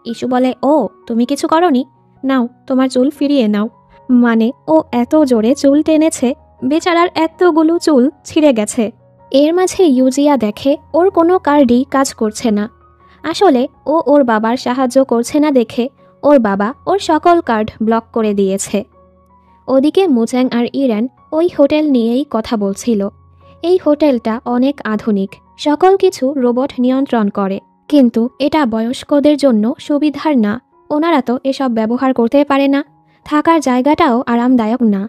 ইস্যু বলে, ও তুমি কিছু করনি, নাও তোমার চুল ফিরিয়ে নাও। মানে ও এত জোরে চুল টেনেছে, বেচারার এতগুলো চুল ছিঁড়ে গেছে। এর মাঝে ইউজিয়া দেখে ওর কোনো কার্ডই কাজ করছে না। আসলে ও ওর বাবার সাহায্য করছে না দেখে ওর বাবা ওর সকল কার্ড ব্লক করে দিয়েছে। ওদিকে মুচাং আর ইরান ওই হোটেল নিয়েই কথা বলছিল। এই হোটেলটা অনেক আধুনিক, সকল কিছু রোবট নিয়ন্ত্রণ করে, কিন্তু এটা বয়স্কদের জন্য সুবিধার না। ওনারা তো এসব ব্যবহার করতে পারে না, থাকার জায়গাটাও আরামদায়ক না।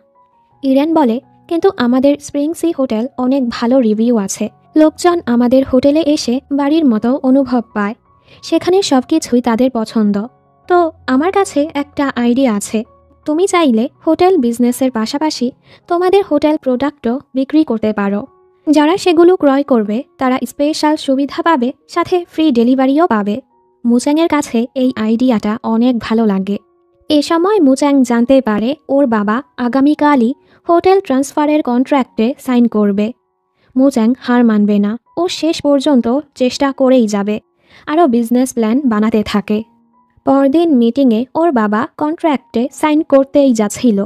ইরান বলে, কিন্তু আমাদের স্প্রিং সি হোটেল অনেক ভালো রিভিউ আছে। লোকজন আমাদের হোটেলে এসে বাড়ির মতো অনুভব পায়। সেখানে সব কিছুই তাদের পছন্দ। তো আমার কাছে একটা আইডিয়া আছে, তুমি চাইলে হোটেল বিজনেসের পাশাপাশি তোমাদের হোটেল প্রোডাক্টও বিক্রি করতে পারো। যারা সেগুলো ক্রয় করবে তারা স্পেশাল সুবিধা পাবে, সাথে ফ্রি ডেলিভারিও পাবে। মুচাংয়ের কাছে এই আইডিয়াটা অনেক ভালো লাগে। এ সময় মুচাং জানতে পারে ওর বাবা আগামীকালই হোটেল ট্রান্সফারের কন্ট্রাক্টে সাইন করবে। মুচাং হার মানবে না, ও শেষ পর্যন্ত চেষ্টা করেই যাবে, আরও বিজনেস প্ল্যান বানাতে থাকে। পরদিন মিটিংয়ে ওর বাবা কন্ট্রাক্টে সাইন করতেই যাচ্ছিল,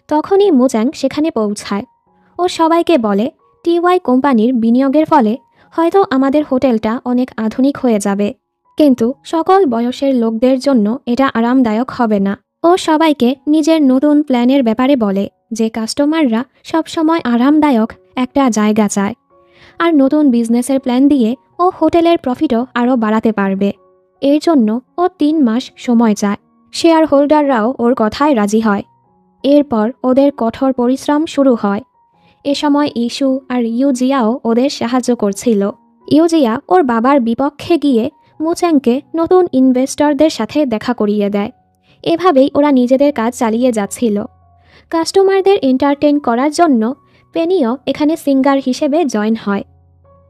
তখনই মুচাং সেখানে পৌঁছায়। ও সবাইকে বলে, টিওয়াই কোম্পানির বিনিয়োগের ফলে হয়তো আমাদের হোটেলটা অনেক আধুনিক হয়ে যাবে, কিন্তু সকল বয়সের লোকদের জন্য এটা আরামদায়ক হবে না। ও সবাইকে নিজের নতুন প্ল্যানের ব্যাপারে বলে যে কাস্টমাররা সবসময় আরামদায়ক একটা জায়গা চায়, আর নতুন বিজনেসের প্ল্যান দিয়ে ও হোটেলের প্রফিটও আরও বাড়াতে পারবে। এর জন্য ও 3 মাস সময় চায়। শেয়ার হোল্ডাররাও ওর কথায় রাজি হয়। এরপর ওদের কঠোর পরিশ্রম শুরু হয়। এ সময় ইস্যু আর ইউজিয়াও ওদের সাহায্য করছিল। ইউজিয়া ওর বাবার বিপক্ষে গিয়ে মুচাংকে নতুন ইনভেস্টরদের সাথে দেখা করিয়ে দেয়। এভাবেই ওরা নিজেদের কাজ চালিয়ে যাচ্ছিল। কাস্টমারদের এন্টারটেইন করার জন্য পেনিও এখানে সিঙ্গার হিসেবে জয়েন হয়।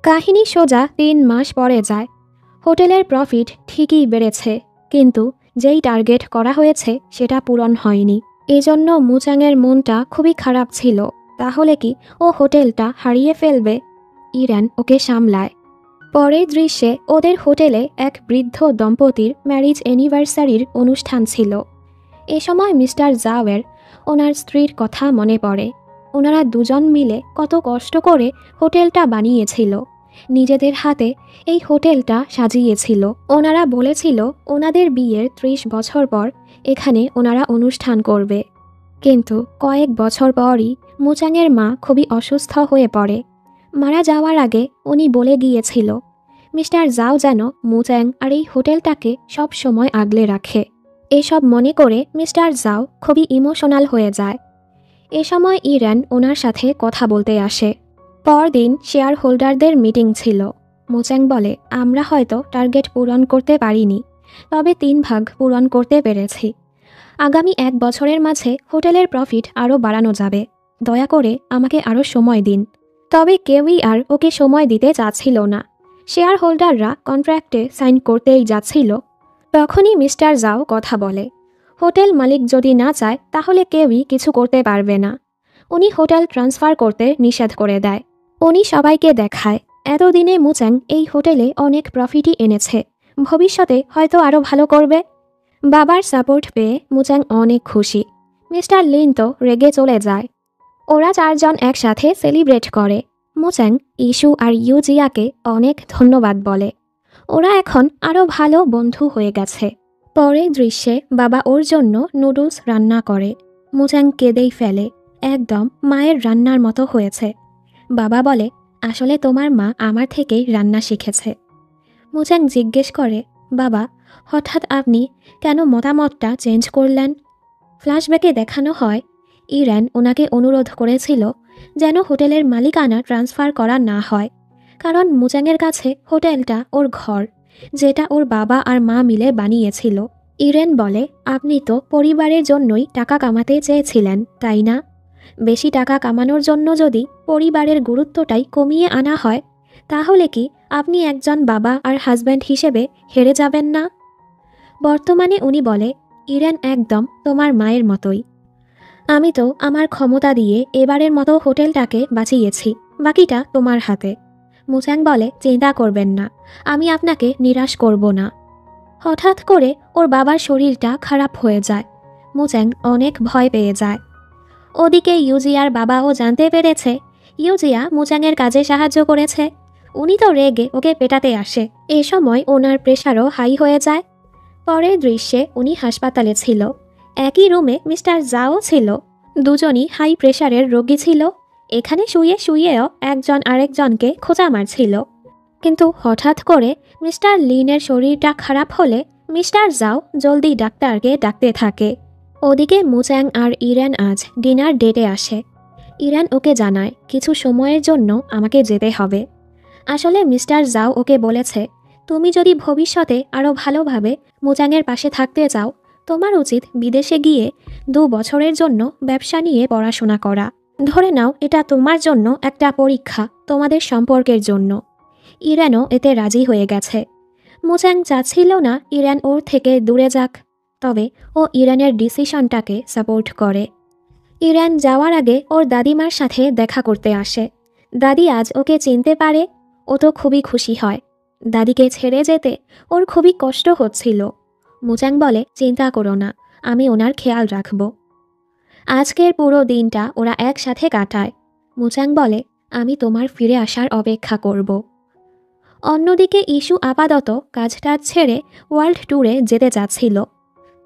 কাহিনী সোজা 3 মাস পরে যায়। হোটেলের প্রফিট ঠিকই বেড়েছে, কিন্তু যেই টার্গেট করা হয়েছে সেটা পূরণ হয়নি। এজন্য মুচাংয়ের মনটা খুবই খারাপ ছিল। তাহলে কি ও হোটেলটা হারিয়ে ফেলবে? ইরান ওকে সামলায়। পরের দৃশ্যে ওদের হোটেলে এক বৃদ্ধ দম্পতির ম্যারিজ অ্যানিভার্সারির অনুষ্ঠান ছিল। এ সময় মিস্টার জাওয়ের ওনার স্ত্রীর কথা মনে পড়ে। ওনারা দুজন মিলে কত কষ্ট করে হোটেলটা বানিয়েছিল, নিজেদের হাতে এই হোটেলটা সাজিয়েছিল। ওনারা বলেছিল ওনাদের বিয়ের 30 বছর পর এখানে ওনারা অনুষ্ঠান করবে। কিন্তু কয়েক বছর পরই মুচাংয়ের মা খুবই অসুস্থ হয়ে পড়ে। মারা যাওয়ার আগে উনি বলে গিয়েছিল মিস্টার জাও যেন মুচাং আর এই হোটেলটাকে সব সময় আগলে রাখে। এসব মনে করে মিস্টার জাও খুবই ইমোশনাল হয়ে যায়। এ সময় ইরান ওনার সাথে কথা বলতে আসে। পরদিন শেয়ার হোল্ডারদের মিটিং ছিল। মুচাং বলে, আমরা হয়তো টার্গেট পূরণ করতে পারিনি, তবে 3 ভাগ পূরণ করতে পেরেছি। আগামী 1 বছরের মাঝে হোটেলের প্রফিট আরও বাড়ানো যাবে। দয়া করে আমাকে আরও সময় দিন। তবে কেউই আর ওকে সময় দিতে চাচ্ছিল না। শেয়ার হোল্ডাররা কন্ট্রাক্টে সাইন করতেই যাচ্ছিল। তখনই মিস্টার জাও কথা বলে, হোটেল মালিক যদি না চায় তাহলে কেউই কিছু করতে পারবে না। উনি হোটেল ট্রান্সফার করতে নিষেধ করে দেয়। উনি সবাইকে দেখায় এতদিনে মুচাং এই হোটেলে অনেক প্রফিটই এনেছে, ভবিষ্যতে হয়তো আরও ভালো করবে। বাবার সাপোর্ট পেয়ে মুচাং অনেক খুশি। মিস্টার লিন তো রেগে চলে যায়। ওরা 4 জন একসাথে সেলিব্রেট করে। মুচাং ইস্যু আর ইউজিয়াকে অনেক ধন্যবাদ বলে। ওরা এখন আরও ভালো বন্ধু হয়ে গেছে। পরের দৃশ্যে বাবা ওর জন্য নুডলস রান্না করে। মুচাং কেঁদেই ফেলে, একদম মায়ের রান্নার মতো হয়েছে। বাবা বলে, আসলে তোমার মা আমার থেকেই রান্না শিখেছে। মুচাং জিজ্ঞেস করে, বাবা হঠাৎ আপনি কেন মতামতটা চেঞ্জ করলেন? ফ্ল্যাশব্যাকে দেখানো হয় ইরান ওনাকে অনুরোধ করেছিল যেন হোটেলের মালিকানা ট্রান্সফার করা না হয়, কারণ মুচাংয়ের কাছে হোটেলটা ওর ঘর, যেটা ওর বাবা আর মা মিলে বানিয়েছিল। ইরেন বলে, আপনি তো পরিবারের জন্যই টাকা কামাতে চেয়েছিলেন, তাই না? বেশি টাকা কামানোর জন্য যদি পরিবারের গুরুত্বটাই কমিয়ে আনা হয়, তাহলে কি আপনি একজন বাবা আর হাজব্যান্ড হিসেবে হেরে যাবেন না? বর্তমানে উনি বলে, ইরেন একদম তোমার মায়ের মতোই। আমি তো আমার ক্ষমতা দিয়ে এবারের মতো হোটেলটাকে বাঁচিয়েছি, বাকিটা তোমার হাতে। মুচাং বলে, চিন্তা করবেন না, আমি আপনাকে নিরাশ করব না। হঠাৎ করে ওর বাবার শরীরটা খারাপ হয়ে যায়। মুচাং অনেক ভয় পেয়ে যায়। ওদিকে ইউজিয়ার বাবাও জানতে পেরেছে ইউজিয়া মুচাংয়ের কাজে সাহায্য করেছে। উনি তো রেগে ওকে পেটাতে আসে। এ সময় ওনার প্রেশারও হাই হয়ে যায়। পরের দৃশ্যে উনি হাসপাতালে ছিল। একই রুমে মিস্টার জাও ছিল। দুজনই হাই প্রেশারের রোগী ছিল। এখানে শুয়ে শুয়েও একজন আরেকজনকে খোঁচা মারছিল। কিন্তু হঠাৎ করে মিস্টার লিনের শরীরটা খারাপ হলে মিস্টার জাও জলদি ডাক্তারকে ডাকতে থাকে। ওদিকে মুচাং আর ইরান আজ ডিনার ডেটে আসে। ইরান ওকে জানায়, কিছু সময়ের জন্য আমাকে যেতে হবে। আসলে মিস্টার জাও ওকে বলেছে, তুমি যদি ভবিষ্যতে আরও ভালোভাবে মুচাংয়ের পাশে থাকতে চাও, তোমার উচিত বিদেশে গিয়ে 2 বছরের জন্য ব্যবসা নিয়ে পড়াশোনা করা। ধরে নাও এটা তোমার জন্য একটা পরীক্ষা, তোমাদের সম্পর্কের জন্য। ইরানও এতে রাজি হয়ে গেছে। মুচাং চাচ্ছিল না ইরান ওর থেকে দূরে যাক, তবে ও ইরানের ডিসিশনটাকে সাপোর্ট করে। ইরান যাওয়ার আগে ওর দাদিমার সাথে দেখা করতে আসে। দাদি আজ ওকে চিনতে পারে, ও তো খুবই খুশি হয়। দাদিকে ছেড়ে যেতে ওর খুবই কষ্ট হচ্ছিল। মুচাং বলে, চিন্তা করো না, আমি ওনার খেয়াল রাখব। আজকের পুরো দিনটা ওরা একসাথে কাটায়। মুচাং বলে, আমি তোমার ফিরে আসার অপেক্ষা করব। অন্যদিকে ইস্যু আপাতত কাজটা ছেড়ে ওয়ার্ল্ড ট্যুরে যেতে চাচ্ছিল।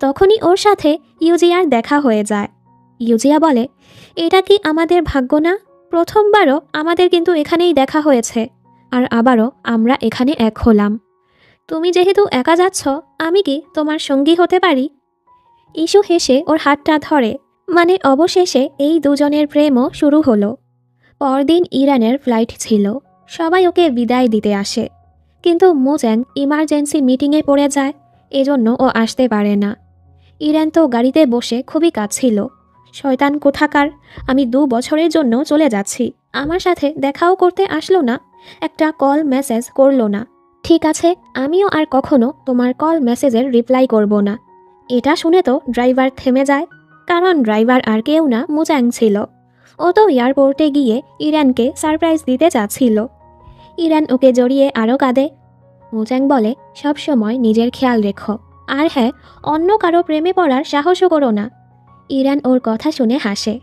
তখনই ওর সাথে ইউজিয়ার দেখা হয়ে যায়। ইউজিয়া বলে, এটা কি আমাদের ভাগ্য না? প্রথমবারও আমাদের কিন্তু এখানেই দেখা হয়েছে, আর আবারও আমরা এখানে এক হলাম। তুমি যেহেতু একা যাচ্ছ, আমি কি তোমার সঙ্গী হতে পারি? ইস্যু হেসে ওর হাতটা ধরে। মানে অবশেষে এই দুজনের প্রেমও শুরু হলো। পরদিন ইরানের ফ্লাইট ছিল। সবাই ওকে বিদায় দিতে আসে, কিন্তু মুচাং ইমার্জেন্সি মিটিংয়ে পড়ে যায়, এজন্য ও আসতে পারে না। ইরান তো গাড়িতে বসে খুবই কাঁদছিল। শয়তান কোথাকার, আমি 2 বছরের জন্য চলে যাচ্ছি, আমার সাথে দেখাও করতে আসলো না, একটা কল মেসেজ করলো না। ঠিক আছে, আমিও আর কখনো তোমার কল মেসেজের রিপ্লাই করব না। এটা শুনে তো ড্রাইভার থেমে যায়, কারণ ড্রাইভার আর কেউ না, মুচাং ছিল। ও তো এয়ারপোর্টে গিয়ে ইরানকে সারপ্রাইজ দিতে চাচ্ছিল। ইরান ওকে জড়িয়ে আরও কাঁদে। মুচাং বলে, সব সময় নিজের খেয়াল রেখো, আর হ্যাঁ, অন্য কারো প্রেমে পড়ার সাহসও করো না। ইরান ওর কথা শুনে হাসে।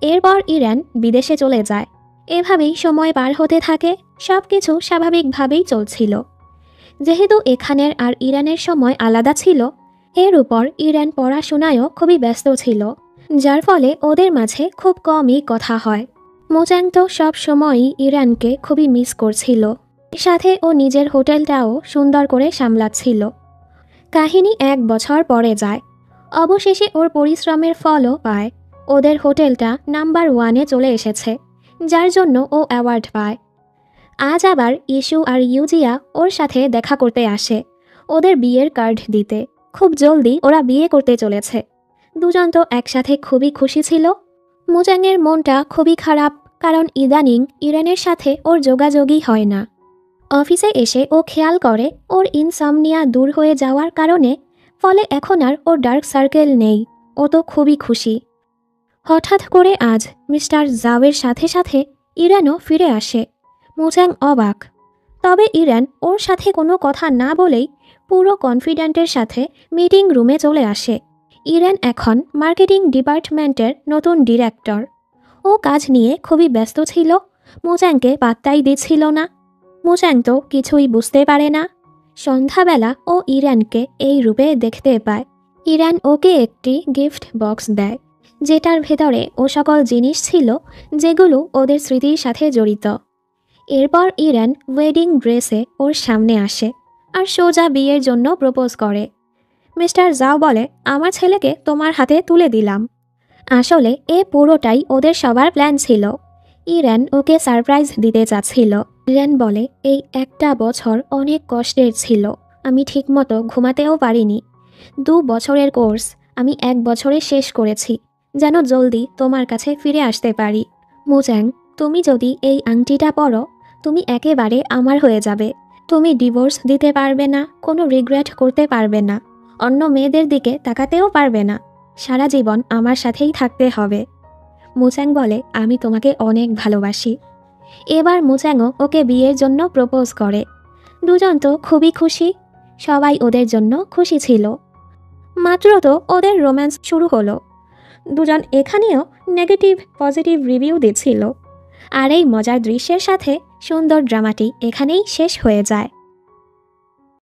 এরপর ইরান বিদেশে চলে যায়। এভাবেই সময় পার হতে থাকে, সব কিছু স্বাভাবিকভাবেই চলছিল। যেহেতু এখানের আর ইরানের সময় আলাদা ছিল, এর উপর ইরান পড়াশোনায়ও খুবই ব্যস্ত ছিল, যার ফলে ওদের মাঝে খুব কমই কথা হয়। মোজাং তো সব সময়ই ইরানকে খুবই মিস করছিল, সাথে ও নিজের হোটেলটাও সুন্দর করে সামলাচ্ছিল। কাহিনী 1 বছর পরে যায়। অবশেষে ওর পরিশ্রমের ফলও পায়। ওদের হোটেলটা নাম্বার 1-এ চলে এসেছে, যার জন্য ও অ্যাওয়ার্ড পায়। আজ আবার ইস্যু আর ইউজিয়া ওর সাথে দেখা করতে আসে, ওদের বিয়ের কার্ড দিতে। খুব জলদি ওরা বিয়ে করতে চলেছে। দুজন তো একসাথে খুবই খুশি ছিল। মোজাংয়ের মনটা খুবই খারাপ, কারণ ইদানিং ইরানের সাথে ওর যোগাযোগই হয় না। অফিসে এসে ও খেয়াল করে ওর ইনসমনিয়া দূর হয়ে যাওয়ার কারণে, ফলে এখন আর ওর ডার্ক সার্কেল নেই। ও তো খুবই খুশি। হঠাৎ করে আজ মিস্টার জাওয়ের সাথে সাথে ইরানও ফিরে আসে। মোজাং অবাক। তবে ইরান ওর সাথে কোনো কথা না বলেই পুরো কনফিডেন্টের সাথে মিটিং রুমে চলে আসে। ইরান এখন মার্কেটিং ডিপার্টমেন্টের নতুন ডিরেক্টর। ও কাজ নিয়ে খুবই ব্যস্ত ছিল, মোজাংকে পাত্তাই দিচ্ছিল না। মোজাং তো কিছুই বুঝতে পারে না। সন্ধ্যাবেলা ও ইরানকে এই রূপে দেখতে পায়। ইরান ওকে একটি গিফট বক্স দেয়, যেটার ভেতরে ও সকল জিনিস ছিল যেগুলো ওদের স্মৃতির সাথে জড়িত। এরপর ইরান ওয়েডিং ড্রেসে ওর সামনে আসে আর সোজা বিয়ের জন্য প্রপোজ করে। মিস্টার জাও বলে, আমার ছেলেকে তোমার হাতে তুলে দিলাম। আসলে এ পুরোটাই ওদের সবার প্ল্যান ছিল। ইরান ওকে সারপ্রাইজ দিতে চাচ্ছিল। ইরান বলে, এই 1টা বছর অনেক কষ্টের ছিল, আমি ঠিকমতো ঘুমাতেও পারিনি। 2 বছরের কোর্স আমি 1 বছরে শেষ করেছি, যেন জলদি তোমার কাছে ফিরে আসতে পারি। মোজাং, তুমি যদি এই আংটিটা পরো, তুমি একেবারে আমার হয়ে যাবে। তুমি ডিভোর্স দিতে পারবে না, কোনো রিগ্রেট করতে পারবে না, অন্য মেয়েদের দিকে তাকাতেও পারবে না। সারা জীবন আমার সাথেই থাকতে হবে। মোজাং বলে, আমি তোমাকে অনেক ভালোবাসি। এবার মোজাংও ওকে বিয়ের জন্য প্রপোজ করে। দুজন তো খুবই খুশি, সবাই ওদের জন্য খুশি ছিল। মাত্র তো ওদের রোম্যান্স শুরু হলো। দুজন এখানেও নেগেটিভ পজিটিভ রিভিউ দিচ্ছিল। আর এই মজার দৃশ্যের সাথে সুন্দর ড্রামাটি এখানেই শেষ হয়ে যায়।